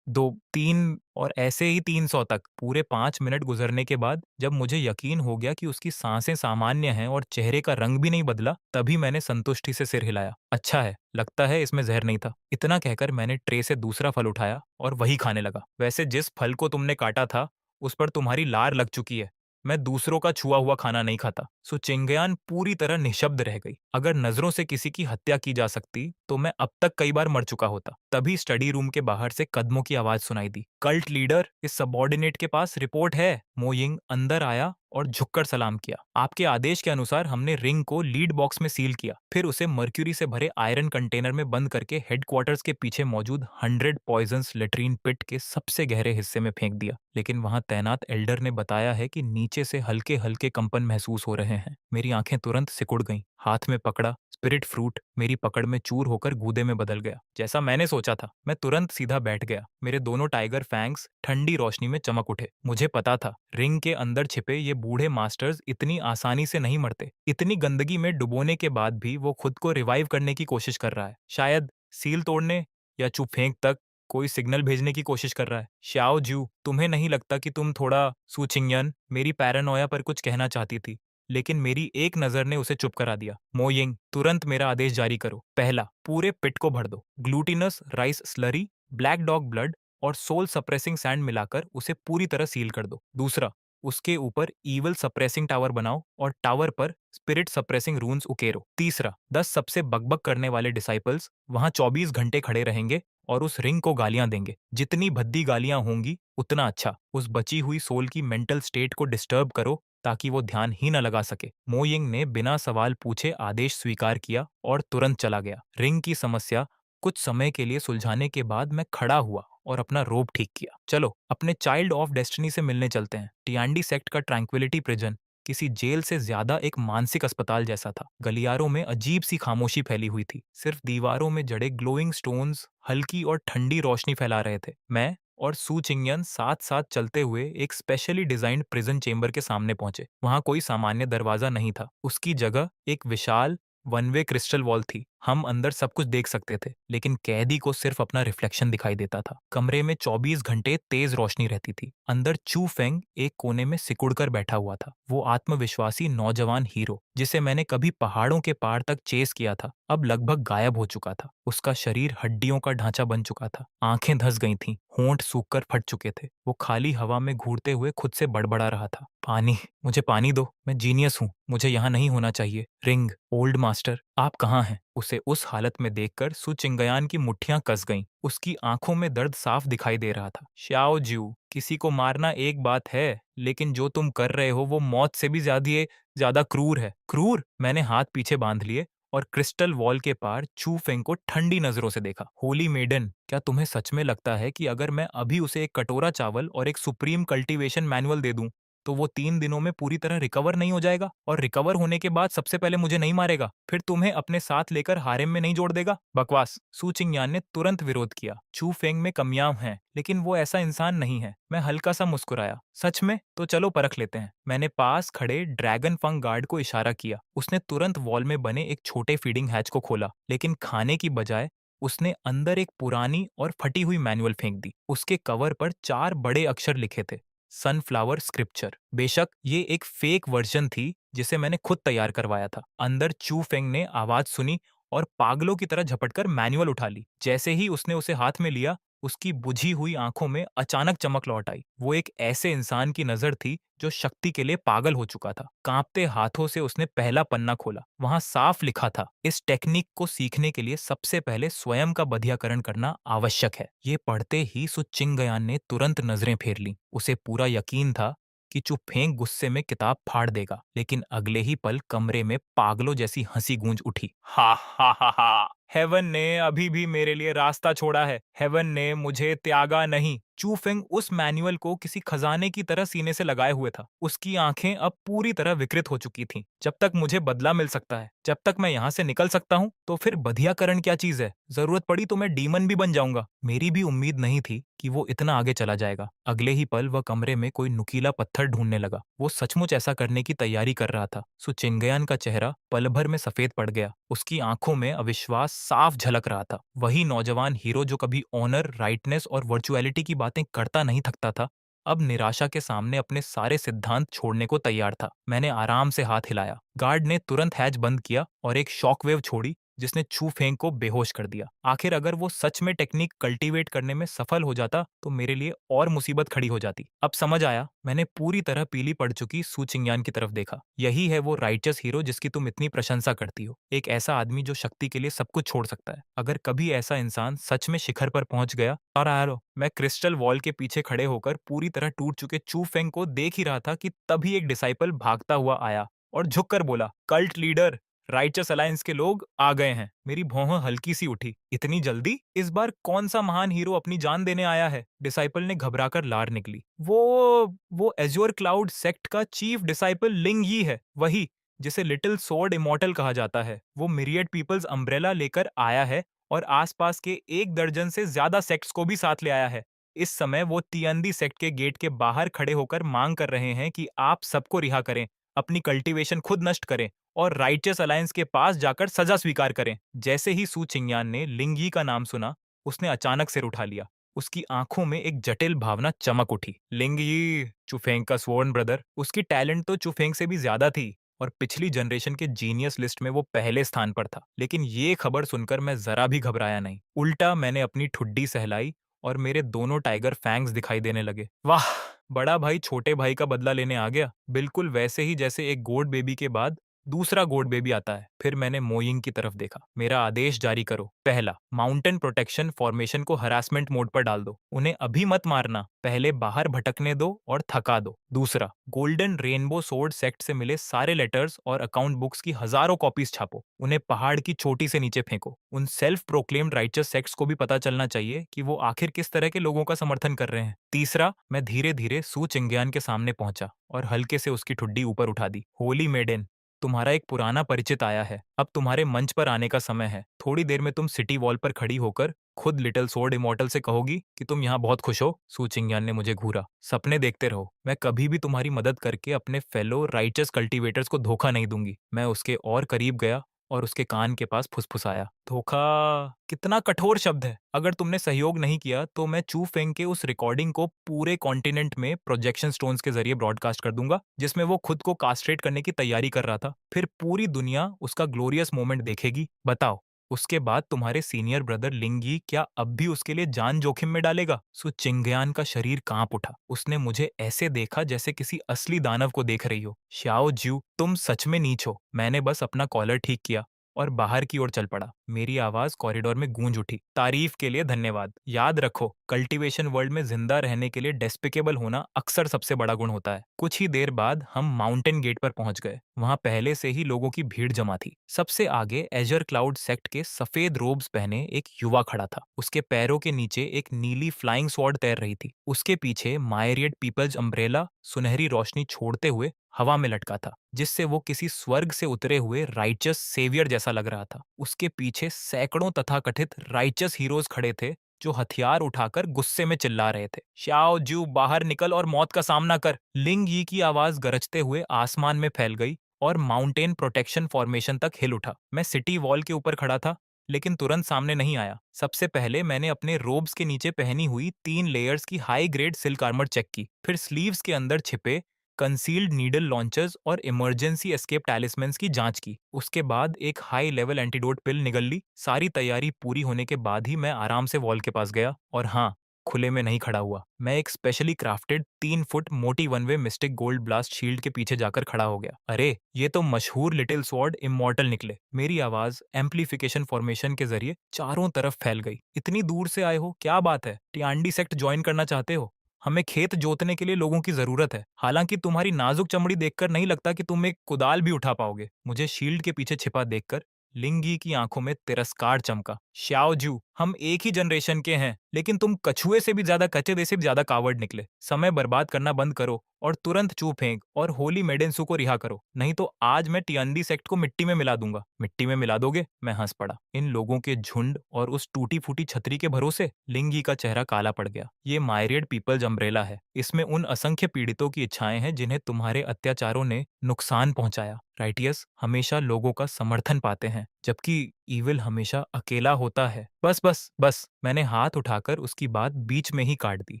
2, 3 और ऐसे ही 300 तक। पूरे 5 मिनट गुजरने के बाद जब मुझे यकीन हो गया कि उसकी सांसें सामान्य हैं और चेहरे का रंग भी नहीं बदला, तभी मैंने संतुष्टि से सिर हिलाया। अच्छा है, लगता है इसमें जहर नहीं था। इतना कहकर मैंने ट्रे से दूसरा फल उठाया और वही खाने लगा। वैसे जिस फल को तुमने काटा था, उस पर तुम्हारी लार लग चुकी है। मैं दूसरों का छुआ हुआ खाना नहीं खाता। सो चिंगयान पूरी तरह निशब्द रह गई। अगर नजरों से किसी की हत्या की जा सकती तो मैं अब तक कई बार मर चुका होता। तभी स्टडी रूम के बाहर से कदमों की आवाज सुनाई दी। कल्ट लीडर, इस सबॉर्डिनेट के पास रिपोर्ट है। मोयिंग अंदर आया और झुककर सलाम किया। आपके आदेश के अनुसार हमने रिंग को लीड बॉक्स में सील किया, फिर उसे मर्क्यूरी से भरे आयरन कंटेनर में बंद करके हेडक्वार्टर्स के पीछे मौजूद 100 पॉइजन्स लेट्रीन पिट के सबसे गहरे हिस्से में फेंक दिया। लेकिन वहां तैनात एल्डर ने बताया है कि नीचे से हल्के हल्के कंपन महसूस हो रहे हैं। मेरी आंखें तुरंत सिकुड़ गईं। हाथ में पकड़ा स्पिरिट फ्रूट मेरी पकड़ में चूर होकर गूदे में बदल गया। जैसा मैंने सोचा था, मैं तुरंत सीधा बैठ गया। मेरे दोनों टाइगर फैंग्स ठंडी रोशनी में चमक उठे। मुझे पता था रिंग के अंदर छिपे ये बूढ़े मास्टर्स इतनी आसानी से नहीं मरते। इतनी गंदगी में डुबोने के बाद भी वो खुद को रिवाइव करने की कोशिश कर रहा है। शायद सील तोड़ने या चुप फेंक तक कोई सिग्नल भेजने की कोशिश कर रहा है। श्याओ ज्यू, तुम्हें नहीं लगता कि तुम थोड़ा सुचिंगयन मेरी पैरानोया पर कुछ कहना चाहती थी, लेकिन मेरी एक नजर ने उसे चुप करा दिया। मोयिंग, तुरंत मेरा आदेश जारी करो। पहला, पूरे पिट को भर दो। Glutinous rice slurry, black dog blood और सोल सप्रेसिंग सैंड मिलाकर उसे पूरी तरह सील कर दो। दूसरा, उसके ऊपर ईवल सप्रेसिंग टावर बनाओ और टावर पर स्पिरिट सप्रेसिंग रून्स उकेरो। तीसरा, 10 सबसे बकबक करने वाले डिसाइपल्स वहां 24 घंटे खड़े रहेंगे और उस रिंग को गालियां देंगे। जितनी भद्दी गालियां होंगी उतना अच्छा। उस बची हुई सोल की मेंटल स्टेट को डिस्टर्ब करो ताकि वो ध्यान ही न लगा सके। मोयिंग ने बिना सवाल पूछे आदेश स्वीकार किया और तुरंत चला गया। रिंग की समस्या कुछ समय के लिए सुलझाने के बाद मैं खड़ा हुआ और अपना रोब ठीक किया। चलो अपने चाइल्ड ऑफ डेस्टिनी से मिलने चलते हैं। टियांडी सेक्ट का ट्रैंक्विलिटी प्रिजन किसी जेल से ज्यादा एक मानसिक अस्पताल जैसा था। गलियारों में अजीब सी खामोशी फैली हुई थी। सिर्फ दीवारों में जड़े ग्लोइंग स्टोन्स हल्की और ठंडी रोशनी फैला रहे थे। मैं और सू चिंगयन साथ साथ चलते हुए एक स्पेशली डिजाइन्ड प्रिजन चेंबर के सामने पहुंचे। वहां कोई सामान्य दरवाजा नहीं था। उसकी जगह एक विशाल वन वे क्रिस्टल वॉल थी। हम अंदर सब कुछ देख सकते थे, लेकिन कैदी को सिर्फ अपना रिफ्लेक्शन दिखाई देता था। कमरे में 24 घंटे तेज रोशनी रहती थी। अंदर चू फेंग एक कोने में सिकुड़कर बैठा हुआ था। वो आत्मविश्वासी नौजवान हीरो जिसे मैंने कभी पहाड़ों के पार तक चेस किया था, अब लगभग गायब हो चुका था। उसका शरीर हड्डियों का ढांचा बन चुका था। आंखें धंस गई थीं, होंठ सूखकर फट चुके थे। वो खाली हवा में घूरते हुए खुद से बड़बड़ा रहा था। पानी, मुझे पानी दो। मैं जीनियस हूँ, मुझे यहाँ नहीं होना चाहिए। रिंग, ओल्ड मास्टर, आप कहाँ हैं? उसे उस हालत में देखकर सु चिंगयान की मुट्ठियां कस गईं। उसकी आंखों में दर्द साफ दिखाई दे रहा था। श्याओ ज्यू, किसी को मारना एक बात है, लेकिन जो तुम कर रहे हो वो मौत से भी ज्यादा क्रूर है। क्रूर? मैंने हाथ पीछे बांध लिए और क्रिस्टल वॉल के पार चू फेंग को ठंडी नजरों से देखा। होली मेडन, क्या तुम्हें सच में लगता है कि अगर मैं अभी उसे एक कटोरा चावल और एक सुप्रीम कल्टीवेशन मैनुअल दे दूं तो वो 3 दिनों में पूरी तरह रिकवर नहीं हो जाएगा? और रिकवर होने के बाद सबसे पहले मुझे नहीं मारेगा, फिर तुम्हें अपने साथ लेकर हारेम में नहीं जोड़ देगा? बकवास। सू चिंगयान ने तुरंत विरोध किया। चू फेंग में कमियां हैं, लेकिन वो ऐसा इंसान नहीं है। मैं हल्का सा मुस्कुराया। सच में? तो चलो परख लेते हैं। मैंने पास खड़े ड्रैगन फंग गार्ड को इशारा किया। उसने तुरंत वॉल में बने एक छोटे फीडिंग हैच को खोला, लेकिन खाने की बजाय उसने अंदर एक पुरानी और फटी हुई मैनुअल फेंक दी। उसके कवर पर 4 बड़े अक्षर लिखे थे, सनफ्लावर स्क्रिप्चर। बेशक ये एक फेक वर्जन थी जिसे मैंने खुद तैयार करवाया था। अंदर चू फेंग ने आवाज सुनी और पागलों की तरह झपटकर मैनुअल उठा ली। जैसे ही उसने उसे हाथ में लिया, उसकी बुझी हुई आंखों में अचानक चमक लौट आई। वो एक ऐसे इंसान की नजर थी जो शक्ति के लिए पागल हो चुका था। कांपते हाथों से उसने पहला पन्ना खोला। वहां साफ लिखा था, इस टेक्निक को सीखने के लिए सबसे पहले स्वयं का बधियाकरण करना आवश्यक है। ये पढ़ते ही सु चिंगयान ने तुरंत नजरें फेर लीं। उसे पूरा यकीन था कि चुपहेंग गुस्से में किताब फाड़ देगा, लेकिन अगले ही पल कमरे में पागलों जैसी हंसी गूंज उठी। हा हा हा हा, हेवन ने अभी भी मेरे लिए रास्ता छोड़ा है। हेवन ने मुझे त्यागा नहीं। चू फेंग उस मैनुअल को किसी खजाने की तरह सीने से लगाए हुए था। उसकी आंखें अब पूरी तरह विकृत हो चुकी थीं। जब तक मुझे बदला मिल सकता है, जब तक मैं यहाँ से निकल सकता हूँ, तो फिर बधियाकरण क्या चीज है? जरूरत पड़ी तो मैं डीमन भी बन जाऊंगा। मेरी भी उम्मीद नहीं थी कि वो इतना आगे चला जाएगा। अगले ही पल वह कमरे में कोई नुकीला पत्थर ढूंढने लगा। वो सचमुच ऐसा करने की तैयारी कर रहा था। सु चिंगयान का चेहरा पल भर में सफेद पड़ गया। उसकी आंखों में अविश्वास साफ झलक रहा था। वही नौजवान हीरो जो कभी ऑनर, राइटनेस और वर्चुअलिटी की बातें करता नहीं थकता था, अब निराशा के सामने अपने सारे सिद्धांत छोड़ने को तैयार था। मैंने आराम से हाथ हिलाया। गार्ड ने तुरंत हैच बंद किया और एक शॉकवेव छोड़ी जिसने छू फेंग को बेहोश कर दिया। आखिर अगर वो सच में टेक्निक कल्टीवेट करने में सफल हो जाता तो मेरे लिए और मुसीबत खड़ी हो जाती। अब समझ आया। मैंने पूरी तरह पीली पड़ चुकी सू चिंगयान की तरफ देखा। यही है वो राइचस हीरो जिसकी तुम इतनी प्रशंसा करती हो। एक ऐसा आदमी जो शक्ति के लिए सब कुछ छोड़ सकता है। अगर कभी ऐसा इंसान सच में शिखर पर पहुंच गया। और आरो, मैं क्रिस्टल वॉल के पीछे खड़े होकर पूरी तरह टूट चुके चू फेंग को देख ही रहा था कि तभी एक डिसाइपल भागता हुआ आया और झुककर बोला, कल्ट लीडर, राइचस अलायंस के लोग आ गए हैं। मेरी भौं हल्की सी उठी। इतनी जल्दी? इस बार कौन सा महान हीरो अपनी जान देने आया है? डिसाइपल ने घबराकर लार निकली। वो एज्योर क्लाउड सेक्ट का चीफ डिसाइपल लिंग यी है, वही जिसे लिटिल सोर्ड इमॉर्टल कहा जाता है। वो मिरियड पीपल्स अम्ब्रेला लेकर आया है और आसपास के 1 दर्जन से ज्यादा सेक्ट्स को भी साथ ले आया है। इस समय वो तियंदी सेक्ट के गेट के बाहर खड़े होकर मांग कर रहे हैं कि आप सबको रिहा करें, अपनी कल्टीवेशन खुद नष्ट करें और राइचस अलायंस के पास जाकर सजा स्वीकार करें। जैसे ही सू चिंगयान ने लिंगी का नाम सुना, उसने अचानक सिर उठा लिया। उसकी आंखों में एक जटिल भावना चमक उठी। लिंगी, चुफेंग का स्वर्ण ब्रदर। उसकी टैलेंट तो चुफेंग से भी ज्यादा थी और पिछली जनरेशन के जीनियस लिस्ट में वो पहले स्थान पर था। लेकिन ये खबर सुनकर मैं जरा भी घबराया नहीं। उल्टा मैंने अपनी ठुड्डी सहलाई और मेरे दोनों टाइगर फैंग्स दिखाई देने लगे। वाह! बड़ा भाई छोटे भाई का बदला लेने आ गया। बिल्कुल वैसे ही जैसे एक गोड बेबी के बाद दूसरा गोड बेबी आता है। फिर मैंने मोइंग की तरफ देखा। मेरा आदेश जारी करो। पहला, माउंटेन प्रोटेक्शन फॉर्मेशन को हरासमेंट मोड पर डाल दो। उन्हें अभी मत मारना, पहले बाहर भटकने दो और थका दो। दूसरा, गोल्डन रेनबो सोर्ड सेक्ट से मिले सारे लेटर्स और अकाउंट बुक्स की हजारों कॉपीज छापो। उन्हें पहाड़ की चोटी से नीचे फेंको। उन सेल्फ प्रोक्लेम्ड राइचस सेक्ट्स को भी पता चलना चाहिए कि वो आखिर किस तरह के लोगों का समर्थन कर रहे हैं। तीसरा, मैं धीरे धीरे सू चिंगयान के सामने पहुंचा और हल्के से उसकी ठुड्डी ऊपर उठा दी। होली मेडेन, तुम्हारा एक पुराना परिचित आया है। अब तुम्हारे मंच पर आने का समय है। थोड़ी देर में तुम सिटी वॉल पर खड़ी होकर खुद लिटिल सोर्ड इमॉर्टल से कहोगी कि तुम यहाँ बहुत खुश हो। सू चिंगयान ने मुझे घूरा। सपने देखते रहो। मैं कभी भी तुम्हारी मदद करके अपने फेलो राइचस कल्टीवेटर्स को धोखा नहीं दूंगी। मैं उसके और करीब गया और उसके कान के पास फुसफुसाया। धोखा? कितना कठोर शब्द है। अगर तुमने सहयोग नहीं किया तो मैं चू फेंग के उस रिकॉर्डिंग को पूरे कॉन्टिनेंट में प्रोजेक्शन स्टोन्स के जरिए ब्रॉडकास्ट कर दूंगा, जिसमें वो खुद को कास्ट्रेट करने की तैयारी कर रहा था। फिर पूरी दुनिया उसका ग्लोरियस मोमेंट देखेगी। बताओ, उसके बाद तुम्हारे सीनियर ब्रदर लिंगी क्या अब भी उसके लिए जान जोखिम में डालेगा? सो चिंगयान का शरीर कांप उठा। उसने मुझे ऐसे देखा जैसे किसी असली दानव को देख रही हो। श्याओ ज्यू, तुम सच में नीच हो। मैंने बस अपना कॉलर ठीक किया और बाहर की ओर चल पड़ा। मेरी आवाज कॉरिडोर में गूंज उठी। तारीफ के लिए धन्यवाद। याद रखो, कल्टीवेशन वर्ल्ड में जिंदा रहने के लिए डेस्पिकेबल होना अक्सर सबसे बड़ा गुण होता है। कुछ ही देर बाद हम माउंटेन गेट पर पहुंच गए। वहां पहले से ही लोगों की भीड़ जमा थी। सबसे आगे एजर क्लाउड सेक्ट के सफेद रोब्स पहने एक युवा खड़ा था। उसके पैरों के नीचे एक नीली फ्लाइंग स्वॉर्ड तैर रही थी। उसके पीछे मायरियड पीपल्स अम्ब्रेला सुनहरी रोशनी छोड़ते हुए हवा में लटका था, जिससे वो किसी स्वर्ग से उतरे हुए राइचस सेवियर जैसा लग रहा था। उसके पीछे सैकड़ों तथाकथित राइचस हीरोज खड़े थे जो हथियार उठाकर गुस्से में चिल्ला रहे थे। श्याओ जू, बाहर निकल और मौत का सामना कर। लिंग यी की आवाज गरजते हुए आसमान में फैल गई और माउंटेन प्रोटेक्शन फॉर्मेशन तक हिल उठा। मैं सिटी वॉल के ऊपर खड़ा था, लेकिन तुरंत सामने नहीं आया। सबसे पहले मैंने अपने रोब्स के नीचे पहनी हुई 3 लेयर्स की high grade silk armour check की। फिर स्लीव्स के अंदर छिपे कंसील्ड नीडल लॉन्चर्स और इमरजेंसी एस्केप टैलिस्मेंस की जांच की। उसके बाद एक हाई लेवल एंटीडोट पिल निगल ली। सारी तैयारी पूरी होने के बाद ही मैं आराम से वॉल के पास गया। और हाँ, खुले में नहीं खड़ा हुआ। मैं एक स्पेशली क्राफ्टेड 3 फुट मोटी one way mistake gold blast shield के पीछे जाकर खड़ा हो गया। अरे, ये तो मशहूर लिटिल स्वॉर्ड इमॉर्टल निकले। मेरी आवाज एम्पलीफिकेशन फॉर्मेशन के जरिए चारों तरफ फैल गई। इतनी दूर से आए हो, क्या बात है? टियांडी सेक्ट ज्वाइन करना चाहते हो? हमें खेत जोतने के लिए लोगों की जरूरत है। हालांकि तुम्हारी नाजुक चमड़ी देखकर नहीं लगता कि तुम एक कुदाल भी उठा पाओगे। मुझे शील्ड के पीछे छिपा देखकर लिंगी की आंखों में तिरस्कार चमका। श्याओ जू, हम एक ही जनरेशन के हैं, लेकिन तुम कछुए से भी ज्यादा कचेदे से भी ज्यादा कावर्ड निकले। समय बर्बाद करना बंद करो और तुरंत चू फेंक और होली मेडेंसू को रिहा करो, नहीं तो आज मैं टियांदी सेक्ट को मिट्टी में मिला दूंगा। मिट्टी में मिला दोगे? मैं हंस पड़ा। इन लोगों के झुंड और उस टूटी फूटी छतरी के भरोसे लिंगी का चेहरा काला पड़ गया। ये मायरियड पीपल्स अम्ब्रेला है। इसमें उन असंख्य पीड़ितों की इच्छाएं हैं जिन्हें तुम्हारे अत्याचारों ने नुकसान पहुंचाया। राइटियस हमेशा लोगों का समर्थन पाते हैं, जबकि ईविल हमेशा अकेला होता है। बस बस बस, मैंने हाथ उठाकर उसकी बात बीच में ही काट दी।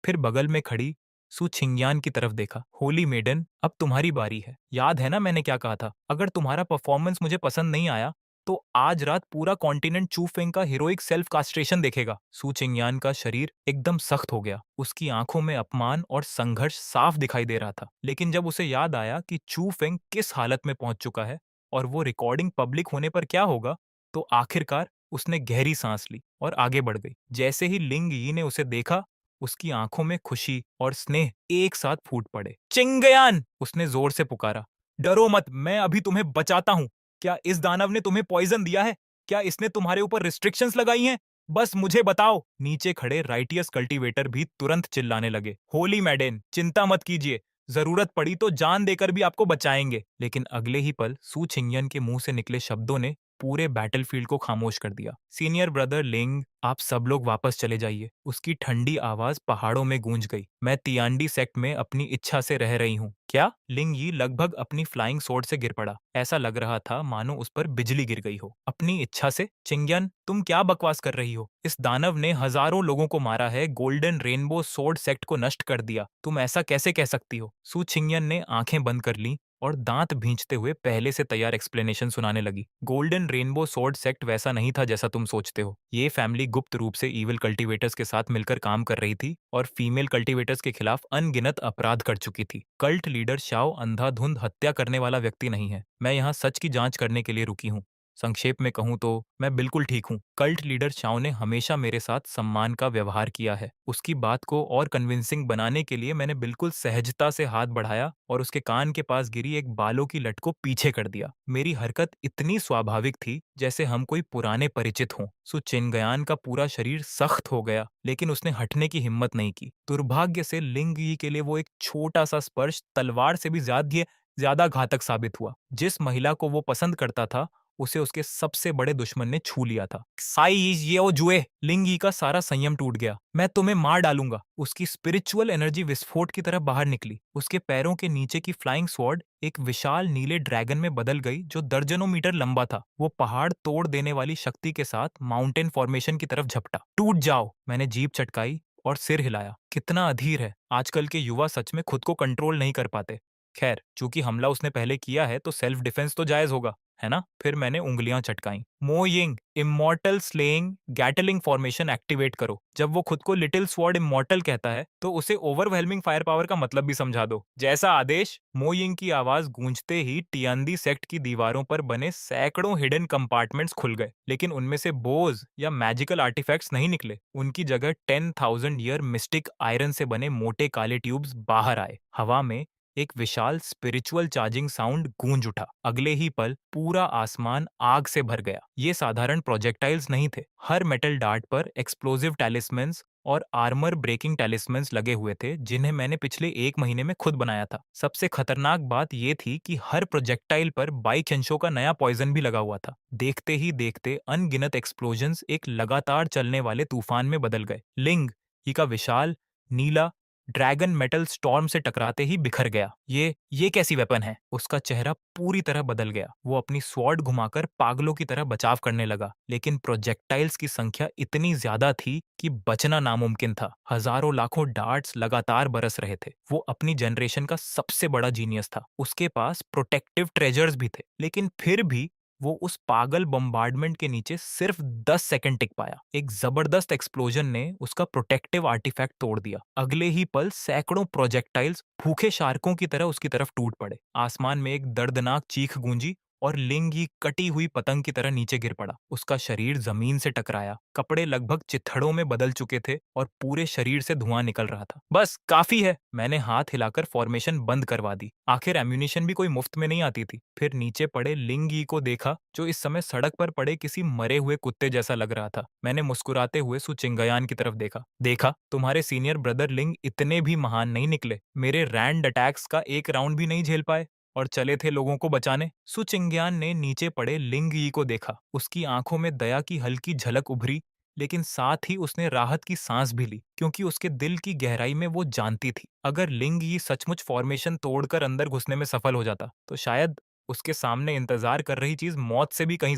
फिर बगल में खड़ी सु छिंगयान की तरफ देखा। होली मेडन, अब तुम्हारी बारी है। याद है ना मैंने क्या कहा था? अगर तुम्हारा परफॉर्मेंस मुझे पसंद नहीं आया तो आज रात पूरा कॉन्टिनेंट चू फेंग का हीरोइक सेल्फ कास्ट्रेशन देखेगा। सु चिंगयान का शरीर एकदम सख्त हो गया। उसकी आंखों में अपमान और संघर्ष साफ दिखाई दे रहा था। लेकिन जब उसे याद आया कि चू फेंग किस हालत में पहुंच चुका है और वो रिकॉर्डिंग पब्लिक होने पर क्या होगा, तो आखिरकार उसने गहरी सांस ली और आगे बढ़ गई। जैसे ही लिंग यी ने उसे देखा, उसकी आंखों में खुशी और स्नेह एक साथ फूट पड़े। चिंगयान! उसने जोर से पुकारा। डरो मत, मैं अभी तुम्हें बचाता हूं। क्या इस दानव ने तुम्हें पॉइजन दिया है? क्या इसने तुम्हारे ऊपर रिस्ट्रिक्शंस लगाई हैं? बस मुझे बताओ। नीचे खड़े राइटियस कल्टीवेटर भी तुरंत चिल्लाने लगे। होली मैडेन, चिंता मत कीजिए। जरूरत पड़ी तो जान देकर भी आपको बचाएंगे। लेकिन अगले ही पल सू छिंगयन के मुंह से निकले शब्दों ने पूरे बैटलफील्ड को खामोश कर दिया। सीनियर ब्रदर लिंग, आप सब लोग वापस चले जाइए। उसकी ठंडी आवाज पहाड़ों में गूंज गई। मैं तियांडी सेक्ट में अपनी इच्छा से रह रही हूँ। क्या? लिंग यी लगभग अपनी फ्लाइंग सोर्ड से गिर पड़ा। ऐसा लग रहा था मानो उस पर बिजली गिर गई हो। अपनी इच्छा से? चिंगयन, तुम क्या बकवास कर रही हो? इस दानव ने हजारों लोगों को मारा है, गोल्डन रेनबो सोर्ड सेक्ट को नष्ट कर दिया। तुम ऐसा कैसे कह सकती हो? सू छिंगयन ने आंखें बंद कर ली और दांत भींचते हुए पहले से तैयार एक्सप्लेनेशन सुनाने लगी। गोल्डन रेनबो सोर्ड सेक्ट वैसा नहीं था जैसा तुम सोचते हो। ये फैमिली गुप्त रूप से ईविल कल्टीवेटर्स के साथ मिलकर काम कर रही थी और फीमेल कल्टीवेटर्स के खिलाफ अनगिनत अपराध कर चुकी थी। कल्ट लीडर शाओ अंधाधुंध हत्या करने वाला व्यक्ति नहीं है। मैं यहाँ सच की जांच करने के लिए रुकी हूँ। संक्षेप में कहूँ तो मैं बिल्कुल ठीक हूँ। कल्ट लीडर शाओ ने हमेशा मेरे साथ सम्मान का व्यवहार किया है। उसकी बात को और कन्विंसिंग बनाने के लिए मैंने बिल्कुल सहजता से हाथ बढ़ाया और उसके कान के पास गिरी एक बालों की लट को पीछे कर दिया। मेरी हरकत इतनी स्वाभाविक थी जैसे हम कोई पुराने परिचित हों। सु चिंगयान का पूरा शरीर सख्त हो गया, लेकिन उसने हटने की हिम्मत नहीं की। दुर्भाग्य से लिंग यी के लिए वो एक छोटा सा स्पर्श तलवार से भी ज्यादा घातक साबित हुआ। जिस महिला को वो पसंद करता था, उसे उसके सबसे बड़े दुश्मन ने छू लिया था। साई ये ओ जुए! लिंग यी का सारा संयम टूट गया। मैं तुम्हें मार डालूंगा। उसकी स्पिरिचुअल एनर्जी विस्फोट की तरह बाहर निकली। उसके पैरों के नीचे की फ्लाइंग स्वॉर्ड एक विशाल नीले ड्रैगन में बदल गई जो दर्जनों मीटर लंबा था। वो पहाड़ तोड़ देने वाली शक्ति के साथ माउंटेन फॉर्मेशन की तरफ झपटा। टूट जाओ! मैंने जीभ चटकाई और सिर हिलाया। कितना अधीर है। आजकल के युवा सच में खुद को कंट्रोल नहीं कर पाते। खैर, चूंकि हमला उसने पहले किया है तो सेल्फ डिफेंस तो जायज होगा, है ना? फिर मैंने उंगलियां चटकाई। मो Ying, immortal slaying Gatling formation activate करो। जब वो खुद को लिटिल स्वॉर्ड इमॉर्टल कहता है तो उसे ओवरवेलमिंग फायर पावर का मतलब भी समझा दो। जैसा आदेश। मो यिंग की आवाज गूंजते ही टियांदी सेक्ट की दीवारों पर बने सैकड़ों हिडन कंपार्टमेंट्स खुल गए, लेकिन उनमें से बोज या मैजिकल आर्टिफैक्ट्स नहीं निकले। उनकी जगह 10,000 ईयर मिस्टिक आयरन से बने मोटे काले ट्यूब्स बाहर आए। हवा में एक विशाल स्पिरिचुअल चार्जिंग साउंड गूंज उठा। अगले ही पल पूरा आसमान आग से भर गया। ये साधारण प्रोजेक्टाइल्स नहीं थे। हर मेटल डार्ट पर एक्सप्लोजिव टैलिस्मेंस और आर्मर ब्रेकिंग टैलिस्मेंस लगे हुए थे, जिन्हें मैंने पिछले 1 महीने में खुद बनाया था। सबसे खतरनाक बात यह थी कि हर प्रोजेक्टाइल पर बाइचेंशो का नया पॉइजन भी लगा हुआ था। देखते ही देखते अनगिनत एक्सप्लोजन्स एक लगातार चलने वाले तूफान में बदल गए। लिंग ही का विशाल नीला ड्रैगन मेटल स्टॉर्म से टकराते ही बिखर गया। ये कैसी वेपन है? उसका चेहरा पूरी तरह बदल गया। वो अपनी स्वॉर्ड घुमाकर पागलों की तरह बचाव करने लगा, लेकिन प्रोजेक्टाइल्स की संख्या इतनी ज्यादा थी कि बचना नामुमकिन था। हजारों लाखों डार्ट्स लगातार बरस रहे थे। वो अपनी जनरेशन का सबसे बड़ा जीनियस था। उसके पास प्रोटेक्टिव ट्रेजर्स भी थे, लेकिन फिर भी वो उस पागल बम्बार्डमेंट के नीचे सिर्फ 10 सेकंड टिक पाया। एक जबरदस्त एक्सप्लोजन ने उसका प्रोटेक्टिव आर्टिफैक्ट तोड़ दिया। अगले ही पल सैकड़ों प्रोजेक्टाइल्स भूखे शार्कों की तरह उसकी तरफ टूट पड़े। आसमान में एक दर्दनाक चीख गूंजी और लिंग ही कटी हुई पतंग की तरह नीचे गिर पड़ा। उसका शरीर जमीन से टकराया, कपड़े लगभग चिथड़ों में बदल चुके थे और पूरे शरीर से धुआं निकल रहा था। बस काफी है, मैंने हाथ हिलाकर फॉर्मेशन बंद करवा दी। आखिर एम्यूनिशन भी कोई मुफ्त में नहीं आती थी। फिर नीचे पड़े लिंग ही को देखा, जो इस समय सड़क पर पड़े किसी मरे हुए कुत्ते जैसा लग रहा था। मैंने मुस्कुराते हुए सुचिंगयान की तरफ देखा। देखा, तुम्हारे सीनियर ब्रदर लिंग इतने भी महान नहीं निकले। मेरे रैंड अटैक्स का एक राउंड भी नहीं झेल पाए और चले थे लोगों को बचाने। सुचिंग्यान ने नीचे पड़े लिंग यी को देखा। उसकी आंखों में दया की हल्की झलक उभरी, लेकिन साथ ही उसने राहत की सांस भी ली, क्योंकि उसके दिल की गहराई में वो जानती थी, अगर लिंग यी सचमुच फॉर्मेशन तोड़कर अंदर घुसने में सफल हो जाता तो शायद उसके सामने इंतजार कर रही चीज मौत से भी कहीं